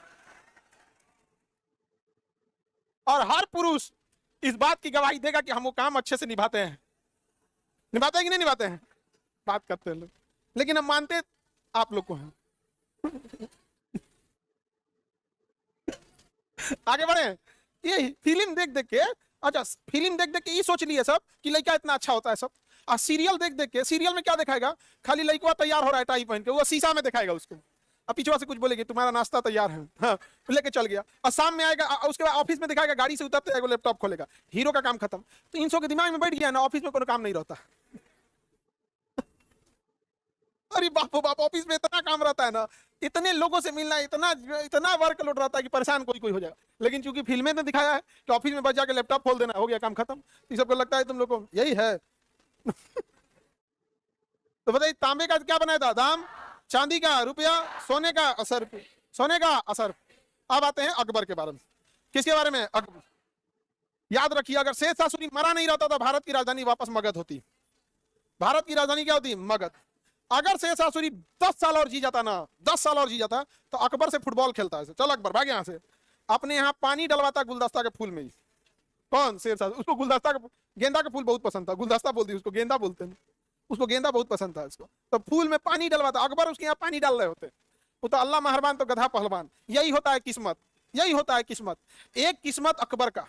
और हर पुरुष इस बात की गवाही देगा कि हम वो काम अच्छे से निभाते हैं। निभाते हैं कि नहीं निभाते हैं? बात करते हैं लोग, लेकिन हम मानते आप लोग को हैं। आगे बढ़े। ये फिल्म देख देख के, अच्छा फिल्म देख देख के ये सोच लिए सब कि लड़का इतना अच्छा होता है सब। और सीरियल देख देख के, सीरियल में क्या दिखाएगा, खाली लड़का तैयार हो रहा है टाई पहन के, वो शीशा में दिखाएगा उसको, अब पीछे से कुछ बोलेगी तुम्हारा नाश्ता तैयार है, हाँ लेके चल गया। और शाम में आएगा, उसके बाद ऑफिस में दिखाएगा, गाड़ी से उतरते एगो लैपटॉप खोलेगा, हीरो का काम खत्म। तो इन सब के दिमाग में बैठ गया ना ऑफिस में कोई काम नहीं रहता। अरे बापो बाप, ऑफिस में इतना काम रहता है ना, इतने लोगों से मिलना, इतना इतना वर्कलोड रहता है कि परेशान कोई कोई हो जाएगा। लेकिन चूंकि फिल्में ने दिखाया है कि ऑफिस में बस जाके लैपटॉप खोल देना, हो गया काम खत्म। इस सबको लगता है तुम लोग को यही है। तो बताइए तांबे का क्या बनाया था दाम, चांदी का रुपया, सोने का असर, सोने का असर। अब आते हैं अकबर के बारे में। किसके बारे में? अकबर। याद रखिए अगर शेर शाह सूरी मरा नहीं रहता तो भारत की राजधानी वापस मगध होती। भारत की राजधानी क्या होती? मगध। अगर शेर शाह सूरी 10 साल और जी जाता ना, 10 साल और जी जाता तो अकबर से फुटबॉल खेलता है। चल अकबर भाग यहाँ से, अपने यहाँ पानी डलवाता गुलदस्ता के फूल में ही। कौन? शेर शाह। उसको गुलदस्ता का, गेंदा का फूल बहुत पसंद था, गुलदस्ता बोलती उसको, गेंदा बोलते हैं उसको, गेंदा बहुत पसंद था उसको, तो फूल में पानी डलवाता। अकबर उसके यहाँ पानी डाल रहे होते, वो तो अल्लाह मेहरबान तो गधा पहलवान। यही होता है किस्मत, यही होता है किस्मत। एक किस्मत अकबर का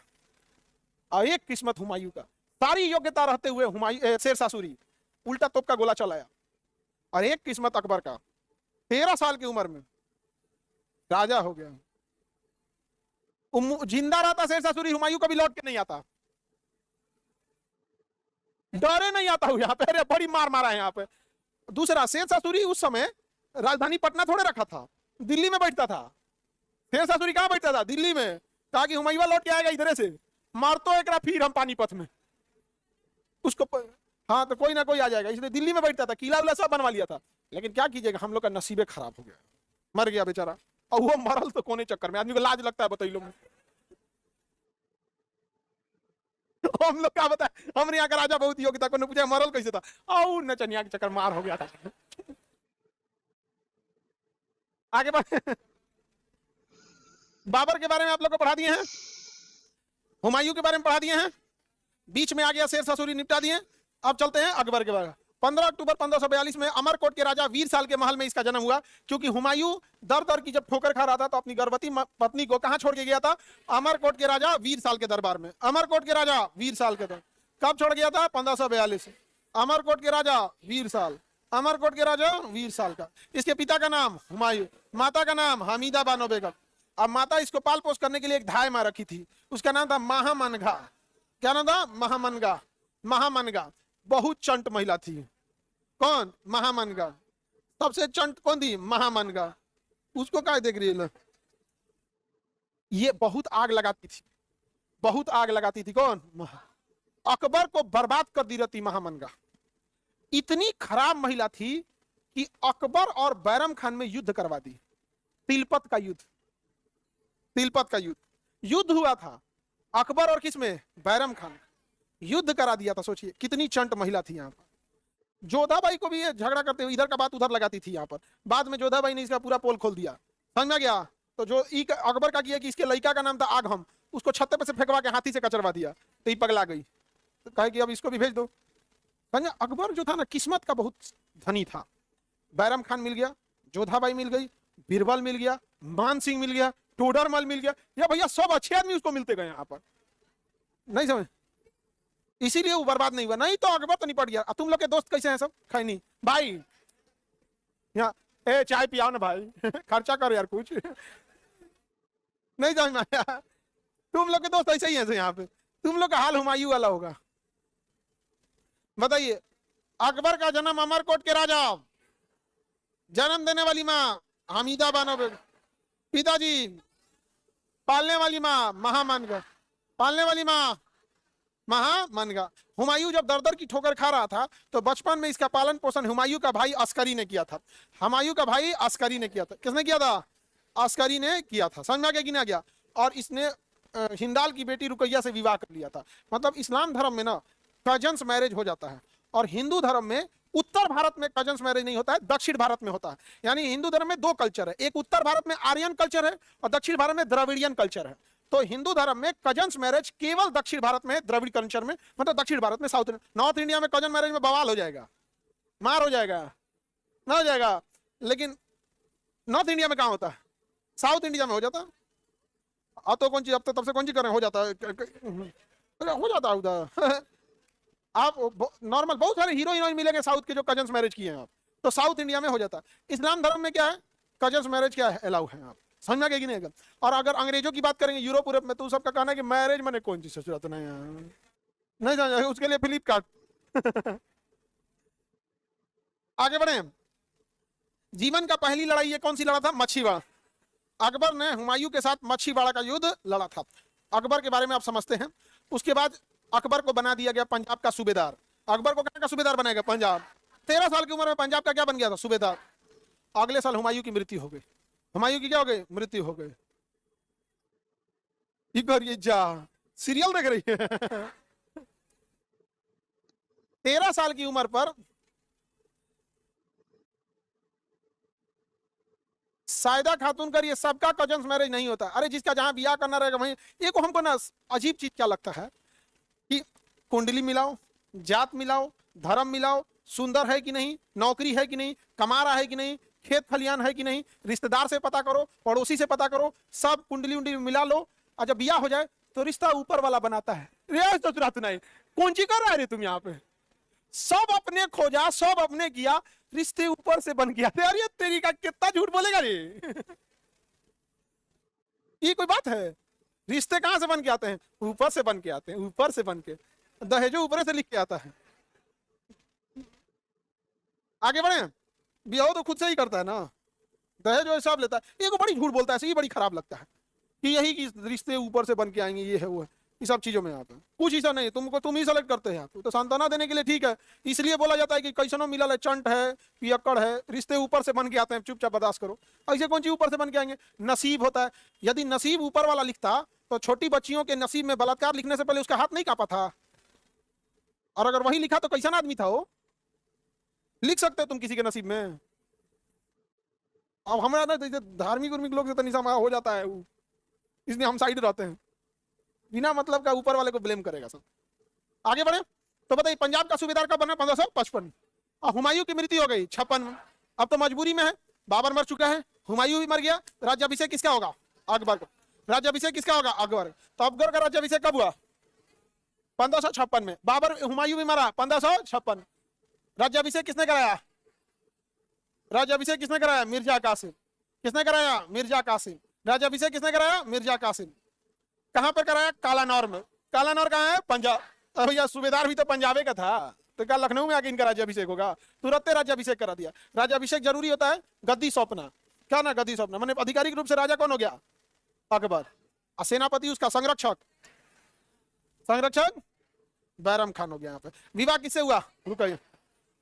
और एक किस्मत हुमायूं का। सारी योग्यता रहते हुए हुमायूं, शेर शाह सूरी उल्टा तोप का गोला चलाया। और एक किस्मत अकबर का, 13 साल की उम्र में राजा हो गया। जिंदा रहता शेर शाह सूरी, हुमायूं कभी लौट के नहीं आता, डरे नहीं आता हूं यहाँ पे। अरे बड़ी मार मारा है यहाँ पे। दूसरा, शेर शाह सूरी उस समय राजधानी पटना थोड़े रखा था, दिल्ली में बैठता था। शेर शाह सूरी कहां बैठता था? दिल्ली में। कहा कि हुमायूं लौट के आएगा इधर से, मार तो एक फिर हम पानीपत में उसको हाँ तो कोई ना कोई आ जाएगा, इसलिए दिल्ली में बैठता था। किला उला सब बनवा लिया था, लेकिन क्या कीजिएगा हम लोग का नसीबे खराब हो गया, मर गया बेचारा। और वो मरल तो कोने चक्कर में, आदमी को लाज लगता है बताइए लोग। हम लोग क्या बताए, हमने यहाँ का राजा बहुत योग्यता को पूछा मरल कैसे था, और नचनिया के चक्कर मार हो गया था। आगे बढ़। बाबर के बारे में आप लोग को पढ़ा दिए हैं, हुमायूं के बारे में पढ़ा दिए हैं, बीच में आ गया शेर शाह सूरी, निपटा दिए। अब चलते हैं अकबर के बारे में। 15 अक्टूबर 1542 में अमरकोट के राजा वीर साल के महल में इसका जन्म हुआ। क्योंकि हुमायूं दर दर की जब ठोकर खा रहा था तो अपनी गर्भवती पत्नी को कहां छोड़ के गया था? अमरकोट के राजा वीर साल के दरबार में। अमरकोट के राजा वीर साल के कब छोड़ गया था? 1542। अमरकोट के राजा वीर साल, अमरकोट के राजा वीर साल का। इसके पिता का नाम हुमायूं, माता का नाम हमीदा बानो बेगम। अब माता इसको पाल पोस करने के लिए एक धाय मां रखी थी, उसका नाम था महामनगा। क्या नाम था? महामनगा। महामनगा बहुत चंट महिला थी। कौन? महामनगा। सबसे चंट कौन थी? महामनगा। उसको क्या देख रही है? ये बहुत आग लगाती थी, बहुत आग लगाती थी। कौन? अकबर को बर्बाद कर दी रहती महामनगा। इतनी खराब महिला थी कि अकबर और बैरम खान में युद्ध करवा दी। तिलपत का युद्ध, तिलपत का युद्ध, युद्ध हुआ था अकबर और किसमें? बैरम खान। युद्ध करा दिया था। सोचिए कितनी चंट महिला थी यहाँ पर। जोधाबाई को भी ये झगड़ा करते हुए इधर का बात उधर लगाती थी यहाँ पर। बाद में जोधाबाई ने इसका पूरा पोल खोल दिया, समझ में गया। तो जो अकबर का किया कि इसके लड़का का नाम था आगहम, उसको छत्ते पे से फेंकवा के हाथी से कचरवा दिया, तो ये पगला गई, तो कहे कि अब इसको भी भेज दो। समझा, अकबर जो था ना किस्मत का बहुत धनी था। बैरम खान मिल गया, जोधाबाई मिल गई, बीरबल मिल गया, मान सिंह मिल गया, टोडरमल मिल गया, या भैया सब अच्छे आदमी उसको मिलते गए यहाँ पर, नहीं समझ, इसीलिए वो बर्बाद नहीं हुआ। नहीं तो अकबर तो निपट गया। तुम लोग के दोस्त कैसे हैं सब? खैनी भाई, यहाँ ए चाय पियाओ ना भाई खर्चा करो यार कुछ नहीं समझ में आया? तुम लोग के दोस्त ऐसे ही हैं यहाँ पे, तुम लोग का हाल हुमायूं वाला होगा। बताइए, अकबर का जन्म अमरकोट के राजा, जन्म देने वाली माँ हमीदा बानो, पिताजी पालने वाली माँ महामानगा, पालने वाली माँ महामानगा। हुमायूं जब दर दर की ठोकर खा रहा था तो बचपन में इसका पालन पोषण हुमायूं का भाई अस्करी ने किया था। हुमायूं का भाई अस्करी ने किया था। किसने किया था? अस्करी ने किया था। समझ में आ गया कि नहीं आ गया? और इसने हिंदाल की बेटी रुकैया से विवाह कर लिया था। मतलब इस्लाम धर्म में ना कजन्स मैरिज हो जाता है, और हिंदू धर्म में उत्तर भारत में कजन्स मैरिज नहीं होता है, दक्षिण भारत में होता है। यानी हिंदू धर्म में दो कल्चर है, एक उत्तर भारत में आर्यन कल्चर है और दक्षिण भारत में द्रविडियन कल्चर है। तो हिंदू धर्म में कजन्स मैरिज केवल दक्षिण भारत में, द्रविड़ कल्चर में, मतलब दक्षिण भारत में। साउथ नॉर्थ इंडिया में कजन मैरिज में बवाल हो जाएगा, मार हो जाएगा, ना हो जाएगा। लेकिन नॉर्थ इंडिया में कहाँ होता है? साउथ इंडिया में हो जाता है। अब तो कौन चीज, अब तो तब से कौन चीज कर रहे हैं, हो जाता है, हो जाता है उधर आप नॉर्मल बहुत सारे हीरो हीरोइन मिलेंगे साउथ के जो कजन्स मैरिज किए हैं आप, तो साउथ इंडिया में हो जाता है। इस्लाम धर्म में क्या है? कजन्स मैरिज क्या है, अलाउ है। आप समझ में कि नहीं? और अगर अंग्रेजों की बात करेंगे यूरोप में, तो सबका कहना है कि मैरिज मैंने कौन सी ससुरा, तो नहीं समझ, उसके लिए फ्लिपकार्ट आगे बढ़े। जीवन का पहली लड़ाई ये कौन सी लड़ा था? मच्छीवाड़ा। अकबर ने हुमायूं के साथ मच्छीवाड़ा का युद्ध लड़ा था। अकबर के बारे में आप समझते हैं। उसके बाद अकबर को बना दिया गया पंजाब का सूबेदार। अकबर को कहां का सूबेदार बनाया गया? पंजाब। 13 साल की उम्र में पंजाब का क्या बन गया था? सूबेदार। अगले साल हुमायूं की मृत्यु हो गई। हुमायूं की क्या हो गई? मृत्यु हो गई। ये जा सीरियल देख रही है 13 साल की उम्र पर सायदा खातून कर, ये सबका कजन्स मैरिज नहीं होता। अरे जिसका जहां ब्याह करना रहेगा वहीं। ये को हमको ना अजीब चीज क्या लगता है कि कुंडली मिलाओ, जात मिलाओ, धर्म मिलाओ, सुंदर है कि नहीं, नौकरी है कि नहीं, कमा रहा है कि नहीं, खेत खलियान है कि नहीं, रिश्तेदार से पता करो, पड़ोसी से पता करो, सब कुंडली उंडली मिला लो, और जब ब्याह हो जाए तो रिश्ता ऊपर वाला बनाता है। तो नहीं कौन सी कर रहा है रे तुम यहाँ पे? सब अपने खोजा, सब अपने किया, रिश्ते ऊपर से बन गया। अरे तेरी का कितना झूठ बोलेगा रे ये कोई बात है? रिश्ते कहां से बन के आते हैं? ऊपर से बन के आते हैं, ऊपर से बन के। दहेजो ऊपर से लिख के आता है। आगे बढ़े। ब्याह तो खुद से ही करता है ना, दहेज जो हिसाब लेता है। ये को बड़ी झूठ बोलता है, ये बड़ी खराब लगता है कि यही कि रिश्ते ऊपर से बन के आएंगे, ये है वो है। ये सब चीजों में यहाँ पे कुछ ऐसा नहीं, तुमको तुम ही सेलेक्ट करते हैं। तो सांत्वना देने के लिए ठीक है, इसलिए बोला जाता है कि कैसनो मिला है, चंट है, पियक्कड़ है, रिश्ते ऊपर से बन के आते हैं, चुपचाप बर्दाश्त करो। ऐसे कौन चीज ऊपर से बन के आएंगे? नसीब होता है। यदि नसीब ऊपर वाला लिखता तो छोटी बच्चियों के नसीब में बलात्कार लिखने से पहले उसका हाथ नहीं कांपा था। और अगर वही लिखा तो कैसा आदमी था वो? लिख सकते हो तुम किसी के नसीब में? अब हमारा ना धार्मिक उर्मिक लोग से तो निशान हो जाता है, इसलिए हम साइड रहते हैं। बिना मतलब का ऊपर वाले को ब्लेम करेगा सब। आगे बढ़े तो बताइए, पंजाब का सूबेदार कब बना? 1555। और हुमायूं की मृत्यु हो गई 56 में। अब तो मजबूरी में है, बाबर मर चुका है, हुमायूं भी मर गया। राज्याभिषेक किसका होगा? अकबर का। राज्याभिषेक किसका होगा? अकबर। तो अकबर का राज्याभिषेक कब हुआ? 1556 में। बाबर, हुमायूं भी मरा 1556। राज्याभिषेक किसने कराया? राज्याभिषेक किसने कराया? मिर्जा कासिम। किसने कराया? मिर्जा कासिम। राज्याभिषेक किसने कराया? मिर्जा कासिम। कहां पर कराया? कालानौर में। कालानौर कहां है? पंजाब। भैया सूबेदार भी तो पंजाबे का था, तो क्या लखनऊ में आके इनका राज्याभिषेक होगा? तुरंत राज्याभिषेक करा दिया। राज्याभिषेक जरूरी होता है, गद्दी सौंपना। क्या ना गद्दी सौंपना, मैंने आधिकारिक रूप से राजा कौन हो गया? अकबर। और सेनापति उसका संरक्षक, संरक्षक बैरम खान हो गया। यहाँ पे विवाह किससे हुआ? रुकैया।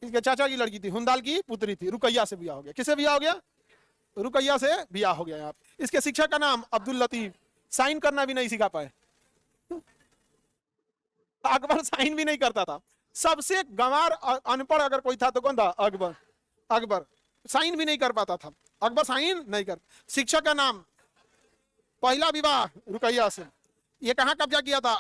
इसके चाचा की लड़की थी, हुंदाल की पुत्री थी, रुकैया से ब्याह हो गया। किससे ब्याह हो गया? रुकैया से ब्याह हो गया। यहाँ इसके शिक्षक का नाम अब्दुल लतीफ। साइन करना भी नहीं सिखा पाए, अकबर साइन भी नहीं करता था। सबसे गंवार अनपढ़ अगर कोई था तो कौन था? अकबर। अकबर साइन भी नहीं कर पाता था, अकबर साइन नहीं कर। शिक्षक का नाम, पहला विवाह रुकैया से। ये कहां कब्जा किया था?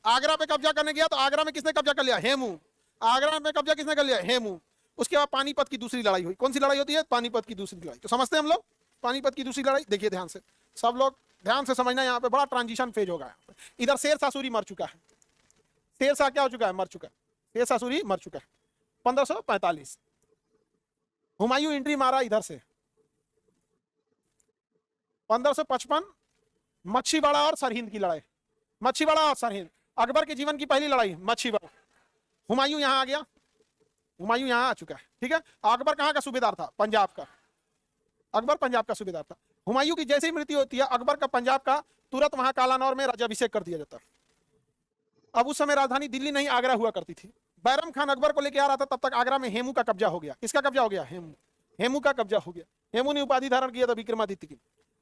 आगरा पे कब्जा करने गया तो आगरा में किसने कब्जा कर लिया? हेमू। आगरा में कब्जा किसने कर लिया? हेमू। उसके बाद पानीपत की दूसरी लड़ाई हुई। कौन सी लड़ाई होती है? पानीपत की दूसरी लड़ाई। तो समझते हैं हम लोग पानीपत की दूसरी लड़ाई। देखिए ध्यान से, सब लोग ध्यान से समझना, यहाँ पे बड़ा ट्रांजिशन फेज होगा। इधर शेरशाह सूरी मर चुका है। शेरशाह क्या हो चुका है? मर चुका है। शेरशाह सूरी मर चुका है 1545। हुमायूं एंट्री मारा इधर से 1555, मच्छीवाड़ा और सरहिंद की लड़ाई। मच्छीवाड़ा और सरहिंद, अकबर के जीवन की पहली लड़ाई मच्छीवाड़ा। हुमायूं यहां आ गया, हुमायूं यहां आ चुका है, ठीक है। अकबर कहां का सूबेदार था? पंजाब का। अकबर पंजाब का सूबेदार था। हुमायूं की जैसे ही मृत्यु होती है, अकबर का पंजाब का तुरंत वहां कालानौर में राज्याभिषेक कर दिया जाता है। अब उस समय राजधानी दिल्ली नहीं आगरा हुआ करती थी। बैरम खान अकबर को लेकर आ रहा था, तब तक आगरा में हेमू का कब्जा हो गया। किसका कब्जा हो गया? हेमू। हेमू का कब्जा हो गया। हेमू ने उपाधि धारण किया था विक्रमादित्य की।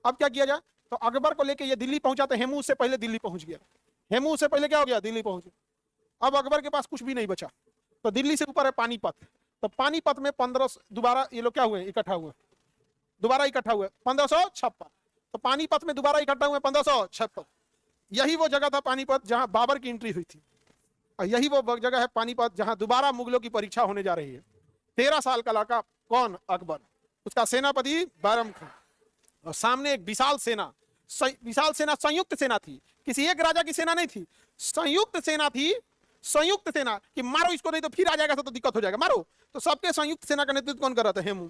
अब क्या किया जाए? तो अकबर को लेकर ये दिल्ली पहुंचा, तो हेमू उससे पहले दिल्ली पहुंच गया। हेमू उससे पहले क्या हो गया? दिल्ली पहुंच गया। अब अकबर के पास कुछ भी नहीं बचा, तो दिल्ली से ऊपर है पानीपत। तो पानीपत में 15 दोबारा ये लोग क्या हुए? इकट्ठा हुए, दोबारा इकट्ठा हुए 1556। तो पानीपत में दोबारा इकट्ठा हुए 1556। यही वो जगह था पानीपत जहां बाबर की एंट्री हुई थी, और यही वो जगह है पानीपत जहां दोबारा मुगलों की परीक्षा होने जा रही है। 13 साल का लड़का कौन? अकबर। उसका सेनापति बैरम खान, और सामने एक विशाल सेना। विशाल सेना संयुक्त सेना थी, किसी एक राजा की सेना नहीं थी, संयुक्त सेना थी। संयुक्त सेना कि मारो इसको नहीं तो फिर आ जाएगा तो दिक्कत हो जाएगा, मारो। तो सबके संयुक्त सेना का नेतृत्व कौन कर रहा था? हेमू।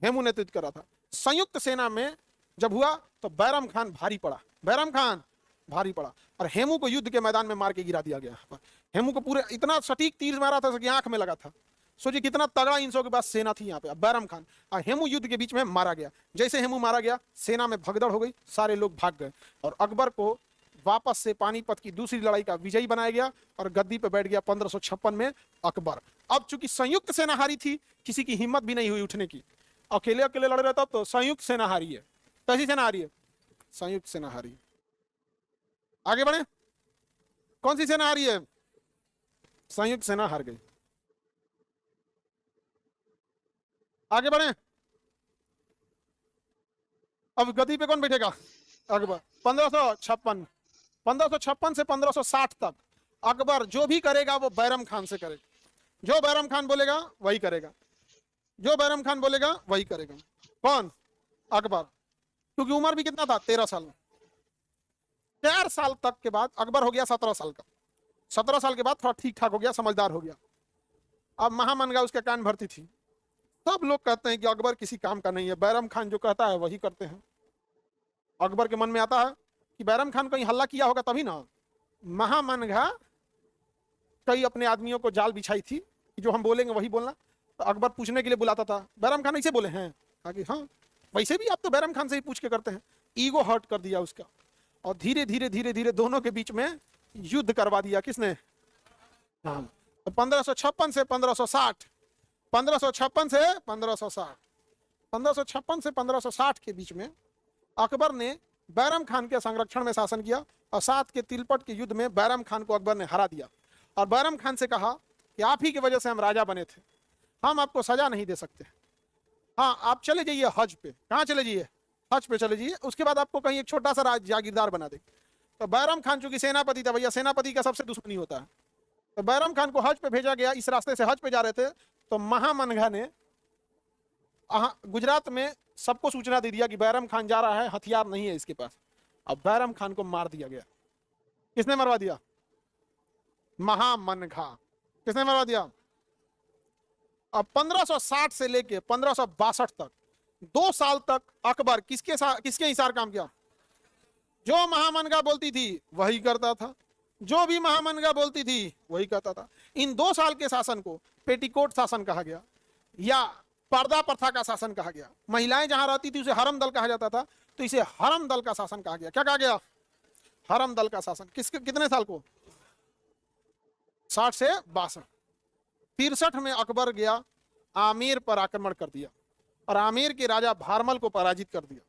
हेमू नेतृत्व कर रहा था। संयुक्त सेना में जब हुआ तो बैरम खान भारी पड़ा, बैरम खान भारी पड़ा, और हेमू को युद्ध के मैदान में मार के गिरा दिया गया। हेमू को पूरे इतना सटीक तीर मारा था कि आंख में लगा था। सोचिए कितना तगड़ा इंसों के पास सेना थी यहाँ पे। बैरम खान और हेमू युद्ध के बीच में मारा गया। जैसे हेमू मारा गया, सेना में भगदड़ हो गई, सारे लोग भाग गए, और अकबर को वापस से पानीपत की दूसरी लड़ाई का विजयी बनाया गया, और गद्दी पे बैठ गया 1556 में अकबर। अब चूंकि संयुक्त सेना हारी थी, किसी की हिम्मत भी नहीं हुई उठने की। अकेले अकेले लड़ रहे तब तो संयुक्त सेना हारी है। कैसी सेना हारी है? संयुक्त सेना हारी है। आगे बढ़े, कौन सी सेना हारी है? संयुक्त सेना हार गई। आगे बढ़े, अब गद्दी पे कौन बैठेगा? अकबर। 1556, 1556 से 1560 तक अकबर जो भी करेगा वो बैरम खान से करेगा। जो बैरम खान बोलेगा वही करेगा, जो बैरम खान बोलेगा वही करेगा। कौन? अकबर। क्योंकि उम्र भी कितना था? 13 साल। 4 साल तक के बाद अकबर हो गया 17 साल का। 17 साल के बाद थोड़ा ठीक ठाक हो गया, समझदार हो गया। अब महामनगा उसके कान भरती थी। सब लोग कहते हैं कि अकबर किसी काम का नहीं है, बैरम खान जो कहता है वही करते हैं। अकबर के मन में आता है कि बैरम खान कहीं हल्ला किया होगा तभी ना। महामनगा कई अपने आदमियों को जाल बिछाई थी कि जो हम बोलेंगे वही बोलना। तो अकबर पूछने के लिए बुलाता था, बैरम खान ऐसे बोले हैं? कहा कि हाँ, वैसे भी आप तो बैरम खान से ही पूछ के करते हैं। ईगो हर्ट कर दिया उसका, और धीरे धीरे धीरे धीरे दोनों के बीच में युद्ध करवा दिया। किसने? हाँ। तो 1556 से 1560, 1556 से 1560, 1556 से 1560 के बीच में अकबर ने बैरम खान के संरक्षण में शासन किया, और 7 के तिलपट के युद्ध में बैरम खान को अकबर ने हरा दिया, और बैरम खान से कहा कि आप ही की वजह से हम राजा बने थे, हम आपको सजा नहीं दे सकते। हाँ, आप चले जाइए हज पे। कहाँ चले जाइए? हज पे चले जाइए, उसके बाद आपको कहीं एक छोटा सा जागीरदार बना दे। तो बैरम खान चूंकि सेनापति था, भैया सेनापति का सबसे दुश्मनी होता है, तो बैरम खान को हज पे भेजा गया। इस रास्ते से हज पे जा रहे थे, तो महामनगा ने गुजरात में सबको सूचना दे दिया कि बैरम खान जा रहा है, हथियार नहीं है इसके पास। अब बैरम खान को मार दिया गया। किसने मरवा दिया? महामनगा। किसने मरवा दिया? अब 1560 से लेके 1562 तक 2 साल तक अकबर किसके हिसार काम किया? जो महामनगा बोलती थी वही करता था, जो भी महामनगा बोलती थी वही करता था। इन 2 साल के शासन को पेटीकोट शासन कहा गया, या पर्दा प्रथा का शासन कहा गया। महिलाएं जहां रहती थी उसे हरम दल कहा जाता था, तो इसे हरम दल का शासन कहा गया। क्या कहा गया? हरम दल का शासन। कितने साल को? 60 से 62। 63 में अकबर गया, आमेर पर आक्रमण कर दिया, और आमेर के राजा भारमल को पराजित कर दिया।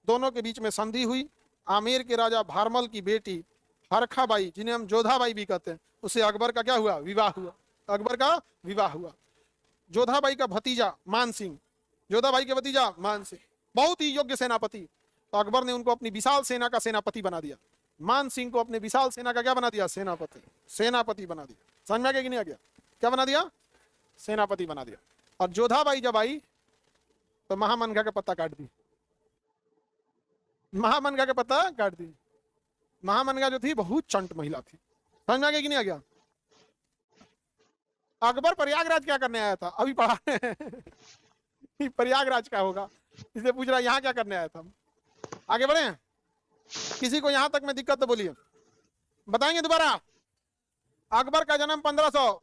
दोनों के बीच में संधि हुई। आमेर के राजा भारमल की बेटी हरखाबाई, जिन्हें हम जोधाबाई भी कहते हैं, उससे अकबर का क्या हुआ? विवाह हुआ। अकबर का विवाह हुआ। जोधाबाई का भतीजा मान सिंह, जोधाबाई के भतीजा मान सिंह बहुत ही योग्य सेनापति, तो अकबर ने उनको अपनी विशाल सेना का सेनापति बना दिया। मान सिंह को अपने विशाल सेना का क्या बना दिया? सेनापति, सेनापति बना दिया। समझ में आ गया कि नहीं आ गया? क्या बना दिया? सेनापति बना दिया। और जोधाबाई जब आई तो महामनगा का पत्ता काट दी, महामनगा का पत्ता काट दी। महामनगा जो थी बहुत चंट महिला थी। समझ में आ गया कि नहीं आ गया? अकबर प्रयागराज क्या करने आया था? अभी पढ़ा प्रयागराज क्या होगा इसलिए पूछ रहा है यहाँ क्या करने आया था। आगे बढ़े, किसी को यहां तक में दिक्कत तो बोलिए, बताएंगे दोबारा। अकबर का जन्म 1500,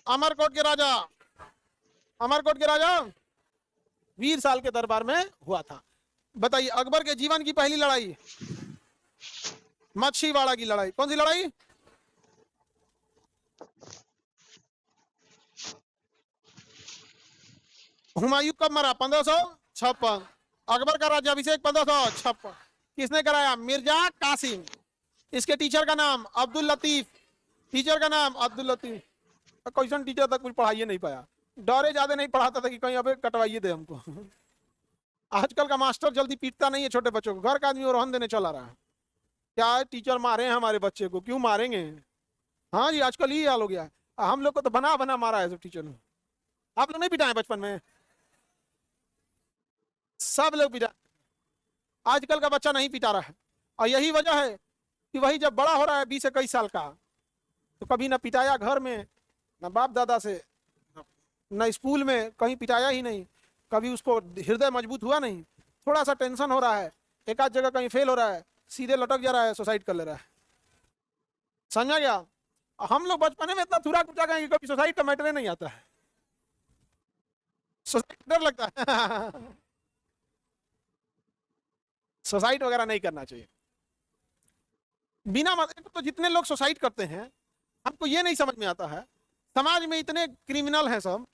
अमरकोट के राजा, अमरकोट के राजा वीर साल के दरबार में हुआ था। बताइए अकबर के जीवन की पहली लड़ाई, मच्छीवाड़ा की लड़ाई। कौन सी लड़ाई? हुमायूं कब मरा? 1556। अकबर का राज्याभिषेक 1556। किसने कराया? मिर्जा कासिम। इसके टीचर का नाम अब्दुल लतीफ, टीचर का नाम अब्दुल लतीफ। क्वेश्चन टीचर तक कुछ पढ़ाइए नहीं पाया, डरे ज्यादा नहीं पढ़ाता था कि कहीं अबे कटवाइए दे हमको। आजकल का मास्टर जल्दी पीटता नहीं है छोटे बच्चों को, घर का आदमी रोहन देने चला रहा है। क्या है, टीचर मारे हैं हमारे बच्चे को, क्यों मारेंगे? हाँ जी, आजकल ही हाल हो गया है। हम लोग को तो बना बना मारा है सब टीचर ने। आप लोग नहीं पिटाए बचपन में? सब लोग पिटा, आजकल का बच्चा नहीं पिटा रहा है। और यही वजह है कि वही जब बड़ा हो रहा है 20-21 साल का, तो कभी ना पिटाया घर में, ना बाप दादा से, ना स्कूल में, कहीं पिटाया ही नहीं। कभी उसको हृदय मजबूत हुआ नहीं। थोड़ा सा टेंशन हो रहा है, एक आध जगह कहीं फेल हो रहा है, सीधे लटक जा रहा है, सुसाइड कर ले रहा है। समझा गया? हम लोग बचपन में इतना थुरा कुचा गए कि कभी सुसाइड का मैटर नहीं आता है। सुसाइड डर लगता है। सुसाइड वगैरह नहीं करना चाहिए बिना मतलब। तो जितने लोग सुसाइड करते हैं, हमको ये नहीं समझ में आता है, समाज में इतने क्रिमिनल हैं सब,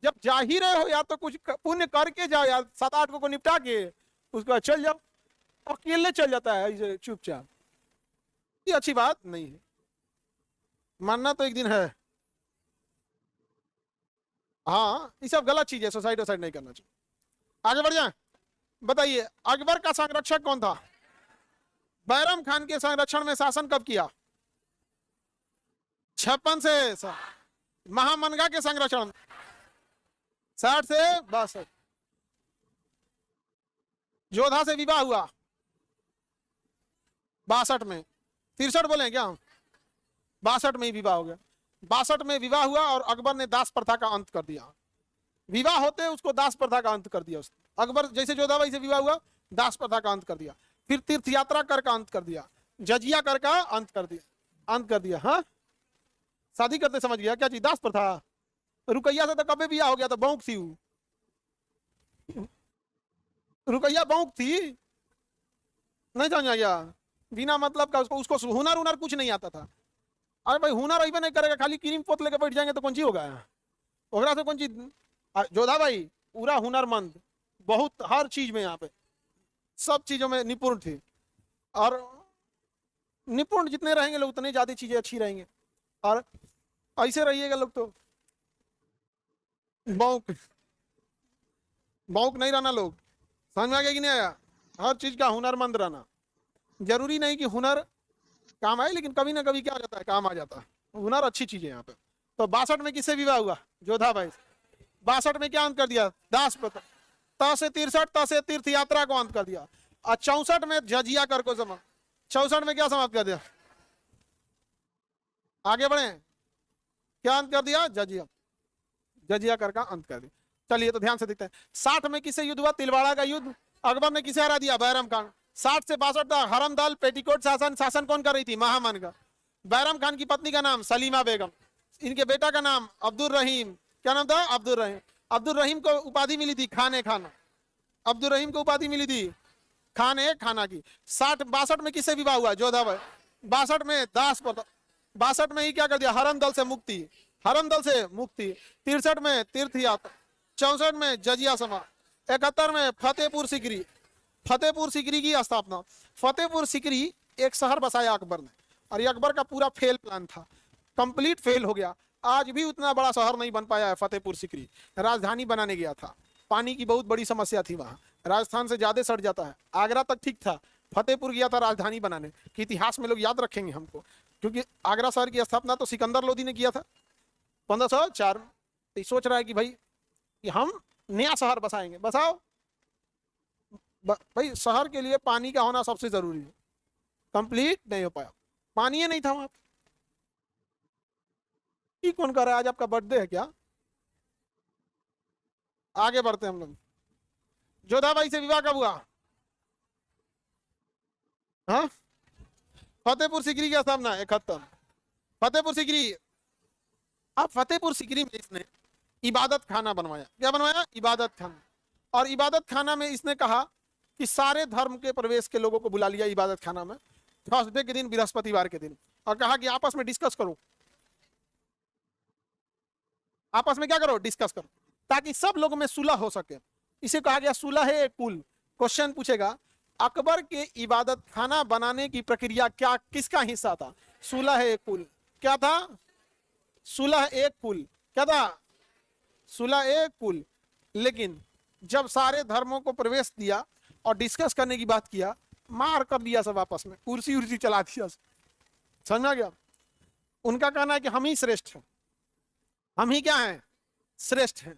जब जा ही रहे हो या तो कुछ पुण्य करके जाओ, या 7-8 को निपटा के उसके बाद चल जाओ। अकेले चल जाता है चुपचाप, ये अच्छी बात नहीं है। मानना तो एक दिन है, हाँ ये सब गलत चीज है, सुसाइड वसाइड नहीं करना चाहिए। आगे बढ़ जाए। बताइए अकबर का संरक्षक कौन था? बैरम खान के संरक्षण में शासन कब किया? 56 से। महामनगा के संरक्षण 60 से 62। जोधा से विवाह हुआ 62 में। 63 बोले क्या? 62 में ही विवाह हो गया। 62 में विवाह हुआ और अकबर ने दास प्रथा का अंत कर दिया। विवाह होते उसको दास प्रथा का अंत कर दिया उसने। अकबर जैसे जोधाबाई से विवाह हुआ, दास प्रथा का अंत कर दिया। फिर तीर्थ यात्रा कर का अंत कर दिया, जजिया कर का अंत कर दिया, अंत कर दिया। हाँ, शादी करते समझ गया क्या चीज? दास प्रथा। रुकैया से तो कभी विवाह हो गया था, बौक थी वो, रुकैया बौक थी, नहीं समझ गया? बिना मतलब का उसको हुनर उनर कुछ नहीं आता था। अरे भाई हुनर अभी नहीं करेगा, खाली क्रीम पोत लेके बैठ जाएंगे तो कौन चीज होगा? ओकरा से कौन चीज? जोधाबाई पूरा हुनरमंद, बहुत हर चीज में, यहाँ पे सब चीजों में निपुण थी। और निपुण जितने रहेंगे लोग उतने ज्यादा चीजें अच्छी रहेंगे। और ऐसे रहिएगा लोग तो बौक बौक नहीं रहना लोग। समझ में आ गया कि नहीं आया? हर चीज का हुनरमंद रहना। जरूरी नहीं कि हुनर काम आए, लेकिन कभी ना कभी क्या आ जाता है, काम आ जाता है। हुनर अच्छी चीज है यहाँ पे। तो 62 में किससे विवाह हुआ? जोधाबाई। 62 में क्या अंत कर दिया? दास प्रथा। त से 63, त से तीर्थ यात्रा को अंत कर दिया। और 64 में जजिया कर को समाप्त। 64 में क्या समाप्त कर दिया? आगे बढ़े, क्या अंत कर दिया? जजिया, जजिया कर का अंत कर दिया। चलिए तो ध्यान से देखते हैं। 60 में किससे युद्ध हुआ? तिलवाड़ा का युद्ध। अकबर ने किसे हरा दिया? बैरम खान। 60 से 62 तक हरम दल, पेटीकोट शासन। शासन कौन कर रही थी? महामनगा। बैरम खान की पत्नी का नाम सलीमा बेगम। इनके बेटा का नाम अब्दुल रहीम। क्या नाम था? अब्दुल रहीम। अब्दुल रहीम को उपाधि मिली थी खाने खाना। अब्दुल रहीम को उपाधि मिली थी खाने खाना की। 62 में किससे विवाह हुआ? जोधाबाई। 62 में दास प्रथा। 62 में ही क्या कर दिया? हरम दल से मुक्ति, हरम दल से मुक्ति। 63 में तीर्थ यात्रा। 64 में जजिया समा। 71 में फतेहपुर सिकरी, फतेहपुर सिकरी की स्थापना। फतेहपुर सिकरी एक शहर बसाया अकबर ने, और ये अकबर का पूरा फेल प्लान था, कंप्लीट फेल हो गया। आज भी उतना बड़ा शहर नहीं बन पाया है फतेहपुर सीकरी। राजधानी बनाने गया था, पानी की बहुत बड़ी समस्या थी वहां, राजस्थान से ज्यादा सड़ जाता है। आगरा तक ठीक था, फतेहपुर गया था राजधानी बनाने कि इतिहास में लोग याद रखेंगे हमको, क्योंकि आगरा शहर की स्थापना तो सिकंदर लोदी ने किया था 1504। तो सोच रहा है कि भाई कि हम नया शहर बसाएंगे, बसाओ भाई। शहर के लिए पानी का होना सबसे जरूरी है, कंप्लीट नहीं हो पाया, पानी ही नहीं था वहां। कौन कर रहा है? आज आपका बर्थडे है क्या? आगे बढ़ते हैं हम लोग। जोधाबाई से विवाह कब हुआ? हाँ, फतेहपुर सीकरी की स्थापना 71। फतेहपुर सीकरी, अब फतेहपुर सीकरी में इसने इबादत खाना बनवाया। क्या बनवाया? इबादत खाना। और इबादत खाना में इसने कहा कि सारे धर्म के प्रवेश के लोगों को बुला लिया इबादत खाना में, थर्सडे के दिन, बृहस्पतिवार के दिन, और कहा कि आपस में डिस्कस करो, आपस में क्या करो? डिस्कस करो, ताकि सब लोगों में सुलह हो सके। इसे कहा गया सुलह ए कुल। क्वेश्चन पूछेगा, अकबर के इबादत खाना बनाने की प्रक्रिया क्या, किसका हिस्सा था? सुलह ए कुल। क्या था? सुलह ए कुल। क्या था? सुलह ए कुल। लेकिन जब सारे धर्मों को प्रवेश दिया और डिस्कस करने की बात किया, मार कर दिया सब आपस में, कुर्सी उर्सी चला दिया। समझा गया? उनका कहना है कि हम ही श्रेष्ठ हैं, हम ही क्या हैं? श्रेष्ठ हैं।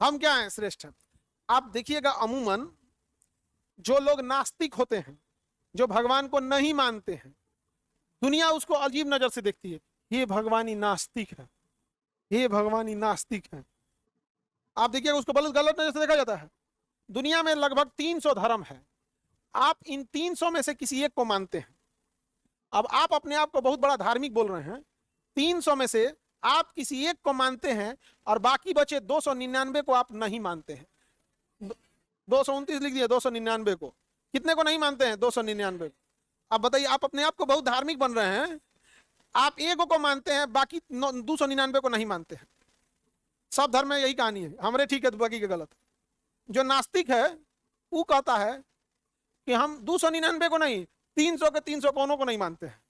हम क्या हैं? श्रेष्ठ हैं। आप देखिएगा, अमूमन जो लोग नास्तिक होते हैं, जो भगवान को नहीं मानते हैं, दुनिया उसको अजीब नजर से देखती है, ये भगवानी नास्तिक है, ये भगवानी नास्तिक है। आप देखिएगा, उसको गलत नजर से देखा जाता है। दुनिया में लगभग 300 धर्म है, आप इन 300 में से किसी एक को मानते हैं। अब आप अपने आप को बहुत बड़ा धार्मिक बोल रहे हैं, 300 में से आप किसी एक को मानते हैं और बाकी बचे 299 को आप नहीं मानते हैं। 229 लिख दिए, 299 को। कितने को नहीं मानते हैं? 299 को। अब बताइए, आप अपने आप को बहुत धार्मिक बन रहे हैं, आप एक को मानते हैं, बाकी 299 को नहीं मानते हैं। सब धर्म में यही कहानी है, हमारे ठीक है तो बाकी के गलत। जो नास्तिक है वो कहता है कि हम 299 को नहीं, 300 के 300 कोनों को नहीं मानते हैं।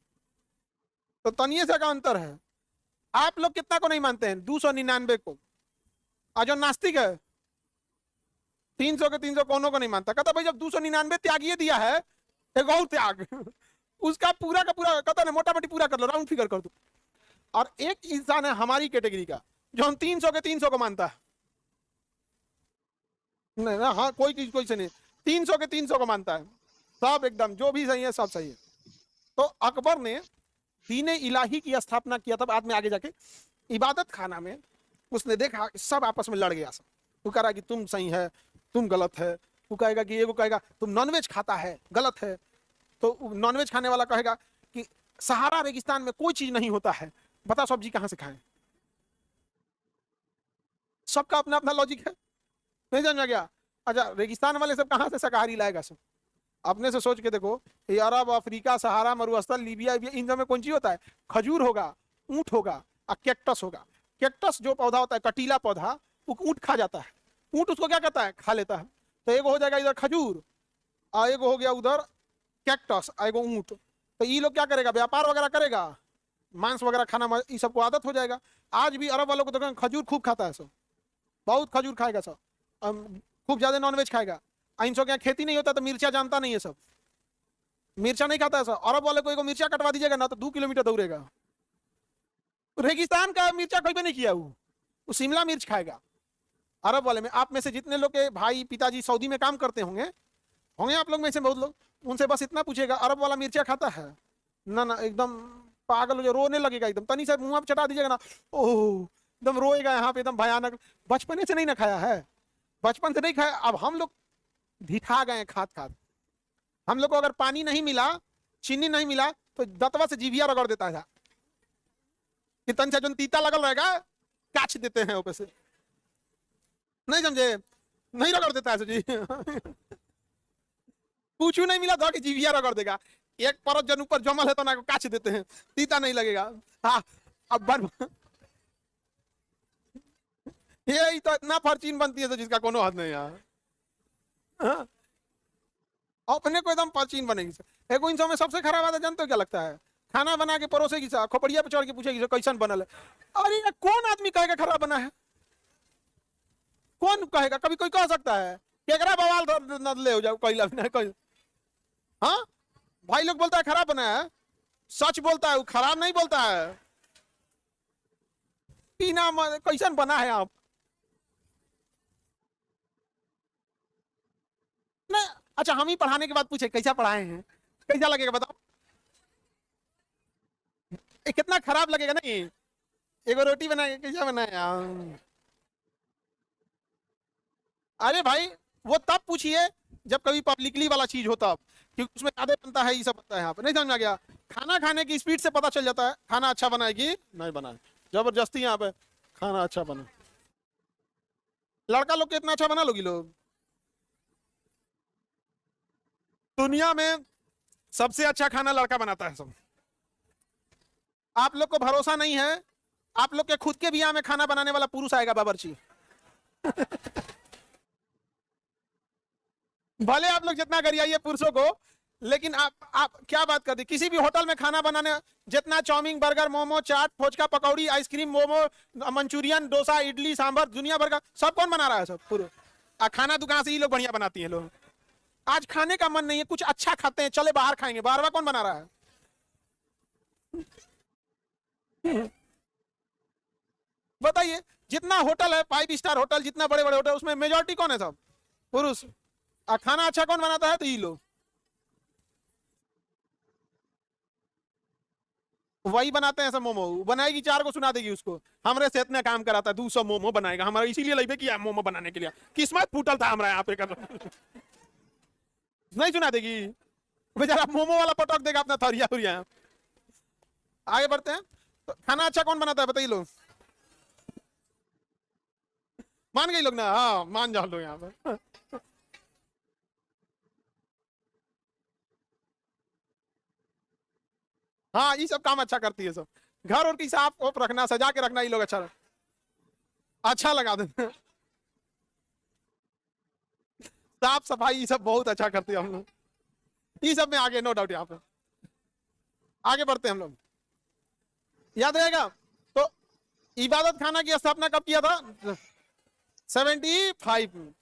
तो तनिए से का अंतर है। आप लोग कितना को नहीं मानते हैं? 299 को। और जो नास्तिक है 300 के 300 कोनों को नहीं मानता। कहता भाई जब 299 त्यागिए दिया है, एक और त्याग उसका पूरा का पूरा, कहता ना मोटा मोटी पूरा कर लो, राउंड फिगर कर दो। और एक इंसान है हमारी कैटेगरी का, जो हम 300 के 300 को मानता है। नहीं ना, हाँ, कोई से नहीं, 300 के 300 को मानता है, सब एकदम जो भी सही है सब सही है। तो अकबर ने दीन इलाही की स्थापना किया, तब बाद में आगे जाके इबादत खाना में उसने देखा सब आपस में लड़ गया। सब वो कह रहा कि तुम सही है, तुम गलत है। वो कहेगा कि ये, वो कहेगा तुम नॉनवेज खाता है, गलत है। तो नॉनवेज खाने वाला कहेगा कि सहारा रेगिस्तान में कोई चीज नहीं होता है, बता सब्जी कहां से खाएं। सबका अपना अपना लॉजिक है, नहीं समझा गया? अच्छा, रेगिस्तान वाले सब कहां से शाकाहारी लाएगा? सब अपने से सोच के देखो, ये अरब, अफ्रीका, सहारा, मरुस्थल, लीबिया, इन सब में कौन चीज होता है? खजूर होगा, ऊंट होगा और कैक्टस होगा। कैक्टस जो पौधा होता है, कटीला पौधा, वो ऊंट खा जाता है। ऊंट उसको क्या करता है? खा लेता है। तो एगो हो जाएगा इधर खजूर, और एगो हो गया उधर कैक्टस, एगो ऊंट। तो ये लोग क्या करेगा? व्यापार वगैरह करेगा, मांस वगैरह खाना, ये सबको आदत हो जाएगा। आज भी अरब वालों को देखो, खजूर खूब खाता है सब, बहुत खजूर खाएगा सब, खूब ज्यादा नॉनवेज खाएगा। इन सब के खेती नहीं होता तो मिर्चा जानता नहीं है सब, मिर्चा नहीं खाता है सब। अरब वाले को एगो मिर्चा कटवा दीजिएगा ना तो 2 किलोमीटर दौड़ेगा। रेगिस्तान का मिर्चा कभी नहीं किया, वो शिमला मिर्च खाएगा। अरब वाले में आप में से जितने लोग के भाई पिताजी सऊदी में काम करते होंगे आप लोग में से बहुत लोग, उनसे बस इतना पूछेगा अरब वाला मिर्चा खाता है ना? ना, एकदम पागल हो जाए, रोने लगेगा एकदम। तनी से मुंह चटा दीजिएगा ना, ओह एकदम रोएगा यहाँ पे, एकदम भयानक। बचपन से नहीं ना खाया है, बचपन से नहीं खाया। अब हम लोग ढिठा गए खाद खाद। हम लोग को अगर पानी नहीं मिला, चीनी नहीं मिला, तो दतवा से जीभिया रगड़ देता है कि तन से जो तीता लगल रहेगा काच देते हैं ऊपर से, नहीं समझे? नहीं रगड़ देता है जी पूछू नहीं मिला तो कि जीभिया रगड़ देगा। एक परत जन ऊपर जमल है तो ना काच देते हैं, तीता नहीं लगेगा। हाँ, अब बन ये तो इतना फर्चीन बनती है तो जिसका कोनो हद नहीं यार। हाँ? अपने को एकदम फर्चीन बनेगी। एक इन सब में सबसे खराब बात है, जानते हो क्या लगता है? खाना बना के परोसेगी सा, खोपड़िया पे चढ़ के पूछेगी कैसन बनल है। अरे यार, कौन आदमी कहेगा खराब बना है? कौन कहेगा? कभी कोई कह सकता है? केकरा बवाल न ले हो जाओ कोई ना कोई। हाँ भाई लोग बोलता है खराब बना है, सच बोलता है, वो खराब नहीं बोलता है। पीना कैसन बना है आप? नहीं, अच्छा हम ही पढ़ाने के बाद पूछे कैसा पढ़ाए हैं, कैसा लगेगा बताओ? कितना खराब लगेगा नहीं? एगो रोटी बनाए कैसा बनाया? अरे भाई वो तब पूछिए जब कभी पब्लिकली वाला चीज हो तब, क्योंकि उसमें ज्यादा बनता है, ये सब बनता है यहाँ पे। नहीं समझ में आ गया? खाना खाने की स्पीड से पता चल जाता है खाना अच्छा बना है कि नहीं बना है। जबरदस्ती यहाँ पे खाना अच्छा बना। लड़का लोग कितना अच्छा बना लोगी लोग? दुनिया में सबसे अच्छा खाना लड़का बनाता है सब। आप लोग को भरोसा नहीं है, आप लोग के खुद के बियाह में खाना बनाने वाला पुरुष आएगा बावर्ची। भले आप लोग जितना गरियाइए पुरुषों को, लेकिन आप क्या बात कर दी? किसी भी होटल में खाना बनाने, जितना चाउमीन, बर्गर, मोमो, चाट, फोचका, पकौड़ी, आइसक्रीम, मोमो, मंचूरियन, डोसा, इडली, सांभर, दुनिया भर का सब कौन बना रहा है? सब पूरा खाना दुकान से ही लोग बढ़िया बनाती हैं लोग। आज खाने का मन नहीं है, कुछ अच्छा खाते हैं, चले बाहर खाएंगे, बार कौन बना रहा है? बताइए, जितना होटल है 5 स्टार होटल, जितना बड़े बड़े होटल, उसमें मेजोरिटी कौन है? सब पुरुष। खाना अच्छा कौन बनाता है? तो ये लोग। वही बनाते हैं सब। मोमो बनाएगी, 4 को सुना देगी उसको, हमरे से इतने काम कराता है, 200 मोमो बनाएगा हमारा, इसीलिए लेबे किया मोमो बनाने के लिए, किस्मत फूटल था हमारा यहाँ पे कर। नहीं सुना देगी बेचारा, मोमो वाला पटक देगा अपना थरिया थुरिया। आगे बढ़ते हैं। तो खाना अच्छा कौन बनाता है बताइए लोग? मान गए लोग ना? हाँ मान जाओ लोग यहाँ पर। हाँ ये सब काम अच्छा करती है सब। घर और की साफ ओफ रखना, सजा के रखना, ये लोग अच्छा लगा देते हैं। साफ सफाई ये सब बहुत अच्छा करते हैं हम लोग, ये सब में आगे नो डाउट। यहाँ पे आगे बढ़ते हैं हम लोग, याद रहेगा। तो इबादत खाना की स्थापना कब किया था? 75 में।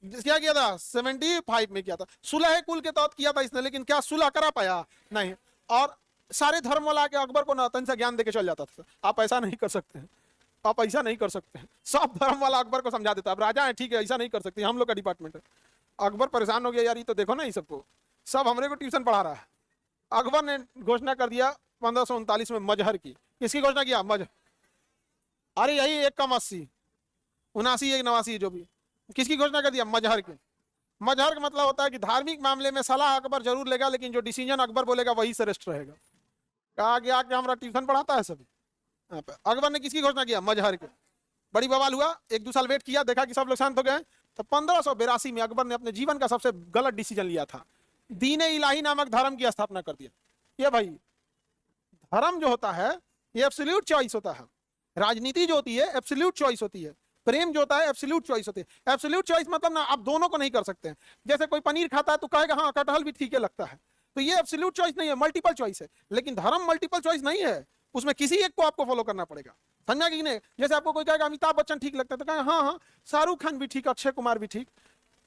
क्या किया था? 75 में किया था। सुलह कुल के तहत किया था इसने, लेकिन क्या सुलह करा पाया? नहीं। और सारे धर्म वाला के अकबर को नतन से ज्ञान देके चल जाता था, आप ऐसा नहीं कर सकते हैं, आप ऐसा नहीं कर सकते हैं। सब धर्म वाला अकबर को समझा देता, अब राजा है ठीक है, ऐसा नहीं कर सकते, हम लोग का डिपार्टमेंट है। अकबर परेशान हो गया, यार ये तो देखो ना, ये सबको सब हमरे को ट्यूशन पढ़ा रहा है। अकबर ने घोषणा कर दिया 1539 में मजहर की। किसकी घोषणा किया? मजहर। अरे यही 1 कम 80, 79, 1 89 जो भी, किसकी घोषणा कर दिया? मजहर की। मजहर का मतलब होता है कि धार्मिक मामले में सलाह अकबर जरूर लेगा, लेकिन जो डिसीजन अकबर बोलेगा वही श्रेष्ठ रहेगा। कहा गया कि हमारा ट्यूशन पढ़ाता है सभी। अकबर ने किसकी घोषणा किया? मजहर के। बड़ी बवाल हुआ, 1-2 साल वेट किया, देखा कि सब लोग शांत हो गए, तो 1582 में अकबर ने अपने जीवन का सबसे गलत डिसीजन लिया था, दीन इलाही नामक धर्म की स्थापना कर दिया। ये भाई धर्म जो होता है ये एब्सोल्यूट चॉइस होता है, राजनीति जो होती है एब्सोल्यूट चॉइस होती है, प्रेम जो होता है एब्सोल्यूट चॉइस होती है। एब्सोल्यूट चॉइस मतलब ना आप दोनों को नहीं कर सकते हैं। जैसे कोई पनीर खाता है तो कहेगा हाँ कटहल भी ठीक है लगता है, तो ये एब्सोल्यूट चॉइस नहीं है, मल्टीपल चॉइस है। लेकिन धर्म मल्टीपल चॉइस नहीं है, उसमें किसी एक को आपको फॉलो करना पड़ेगा। समझा कि नहीं? जैसे आपको कोई कहेगा अमिताभ बच्चन ठीक लगता है तो कहेगा हाँ हाँ, शाहरुख खान भी ठीक, अक्षय कुमार भी ठीक,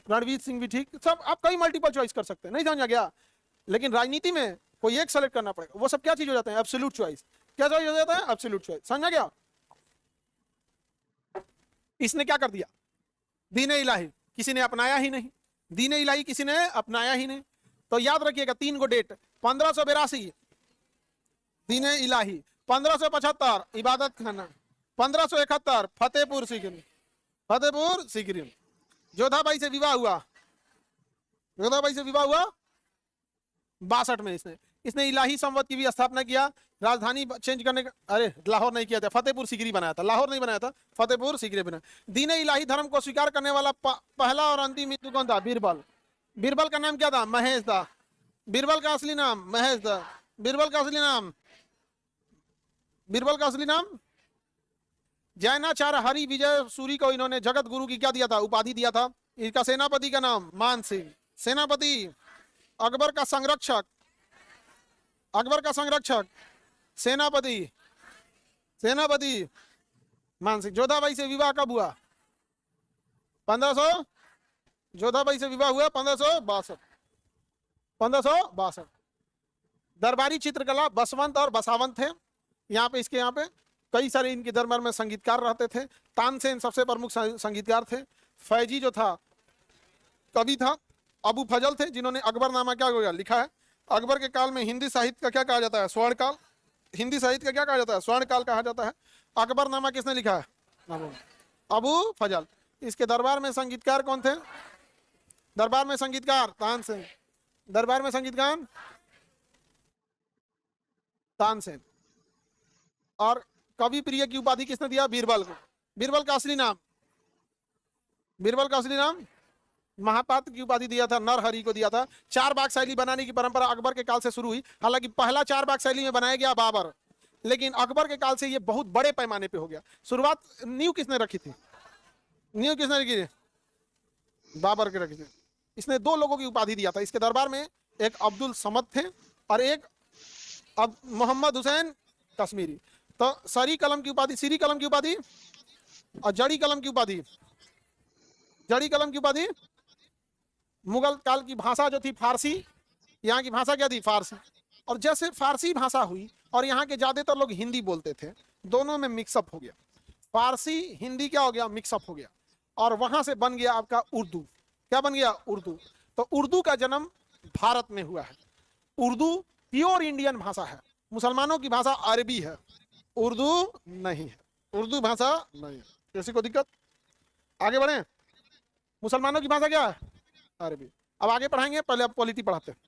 रणवीर सिंह भी ठीक, सब आप कई मल्टीपल चॉइस कर सकते हैं। नहीं समझा गया? लेकिन राजनीति में कोई एक सेलेक्ट करना पड़ेगा। वो सब क्या चीज हो जाते हैं? Absolute choice. क्या चॉइस हो जाता है? Absolute choice. समझा गया? इसने क्या कर दिया? दीन इलाही किसी ने अपनाया ही नहीं, दीन इलाही किसी ने अपनाया ही नहीं। तो याद रखिएगा 3 गो डेट, 1582 दीन इलाही, 1575 इबादत खाना, 1571 फतेहपुर सीकरी। फतेहपुर सीकरी जोधाबाई से विवाह हुआ, जोधाबाई से विवाह हुआ 62 में। इसने इलाही संवत की भी स्थापना किया, राजधानी चेंज करने का, अरे लाहौर नहीं किया था, फतेहपुर सीकरी बनाया था, लाहौर नहीं बनाया था, फतेहपुर सीकरी बनाया। दीन इलाही धर्म को स्वीकार करने वाला पहला और अंतिम हिंदू कौन था? बीरबल। बीरबल का नाम क्या था? महेश था। बीरबल का असली नाम महेश था। बीरबल का असली नाम, बीरबल का असली नाम जैनाचार्य हरि विजय सूरी को इन्होंने जगत गुरु की क्या दिया था? उपाधि दिया था। इनका सेनापति का नाम मान सिंह। सेनापति, अकबर का संरक्षक, अकबर का संरक्षक सेनापति, सेनापति मान सिंह। जोधाबाई से विवाह कब हुआ? 1500, जोधाबाई से विवाह हुआ 1562, 1562। दरबारी चित्रकला बसवंत और बसावंत थे यहाँ पे, इसके यहाँ पे कई सारे इनके दरबार में संगीतकार रहते थे। तानसेन सबसे प्रमुख संगीतकार थे। फैजी जो था कवि था। अबू फजल थे जिन्होंने अकबरनामा क्या हो लिखा है। अकबर के काल में हिंदी साहित्य का क्या कहा जाता है? स्वर्ण काल। हिंदी साहित्य का क्या कहा जाता है? स्वर्ण काल कहा जाता है। अकबरनामा किसने लिखा है? अबू फजल। इसके दरबार में संगीतकार कौन थे? दरबार में संगीतकार तानसेन। दरबार में संगीतकार तानसेन। और कवि प्रिय की उपाधि किसने दिया? बीरबल को। बीरबल का असली नाम, बीरबल का असली नाम महापात्र की उपाधि दिया था, नरहरि को दिया था। चार बाग शैली बनाने की परंपरा अकबर के काल से शुरू हुई। हालांकि पहला चार बाग शैली में बनाया गया बाबर, लेकिन अकबर के काल से ये बहुत बड़े पैमाने पे हो गया। शुरुआत नींव किसने रखी थी? नींव किसने रखी थी? बाबर के रखी थी। इसने दो लोगों की उपाधि दिया था इसके दरबार में, एक अब्दुल समद थे और एक मोहम्मद हुसैन कश्मीरी। तो सरी कलम की उपाधि, सीरी कलम की उपाधि और जड़ी कलम की उपाधि, जड़ी कलम की उपाधि मुगल काल की भाषा जो थी फारसी, यहाँ की भाषा क्या थी? फारसी। और जैसे फारसी भाषा हुई और यहाँ के ज्यादातर लोग हिंदी बोलते थे, दोनों में मिक्सअप हो गया। फारसी हिंदी क्या हो गया? मिक्सअप हो गया। और वहां से बन गया आपका उर्दू। क्या बन गया? उर्दू। तो उर्दू का जन्म भारत में हुआ है। उर्दू प्योर इंडियन भाषा है। मुसलमानों की भाषा अरबी है, उर्दू नहीं है। उर्दू भाषा नहीं है। किसी को दिक्कत? आगे बढ़े। मुसलमानों की भाषा क्या है? अरबी। अब आगे पढ़ाएंगे, पहले आप पॉलिटी पढ़ाते हैं।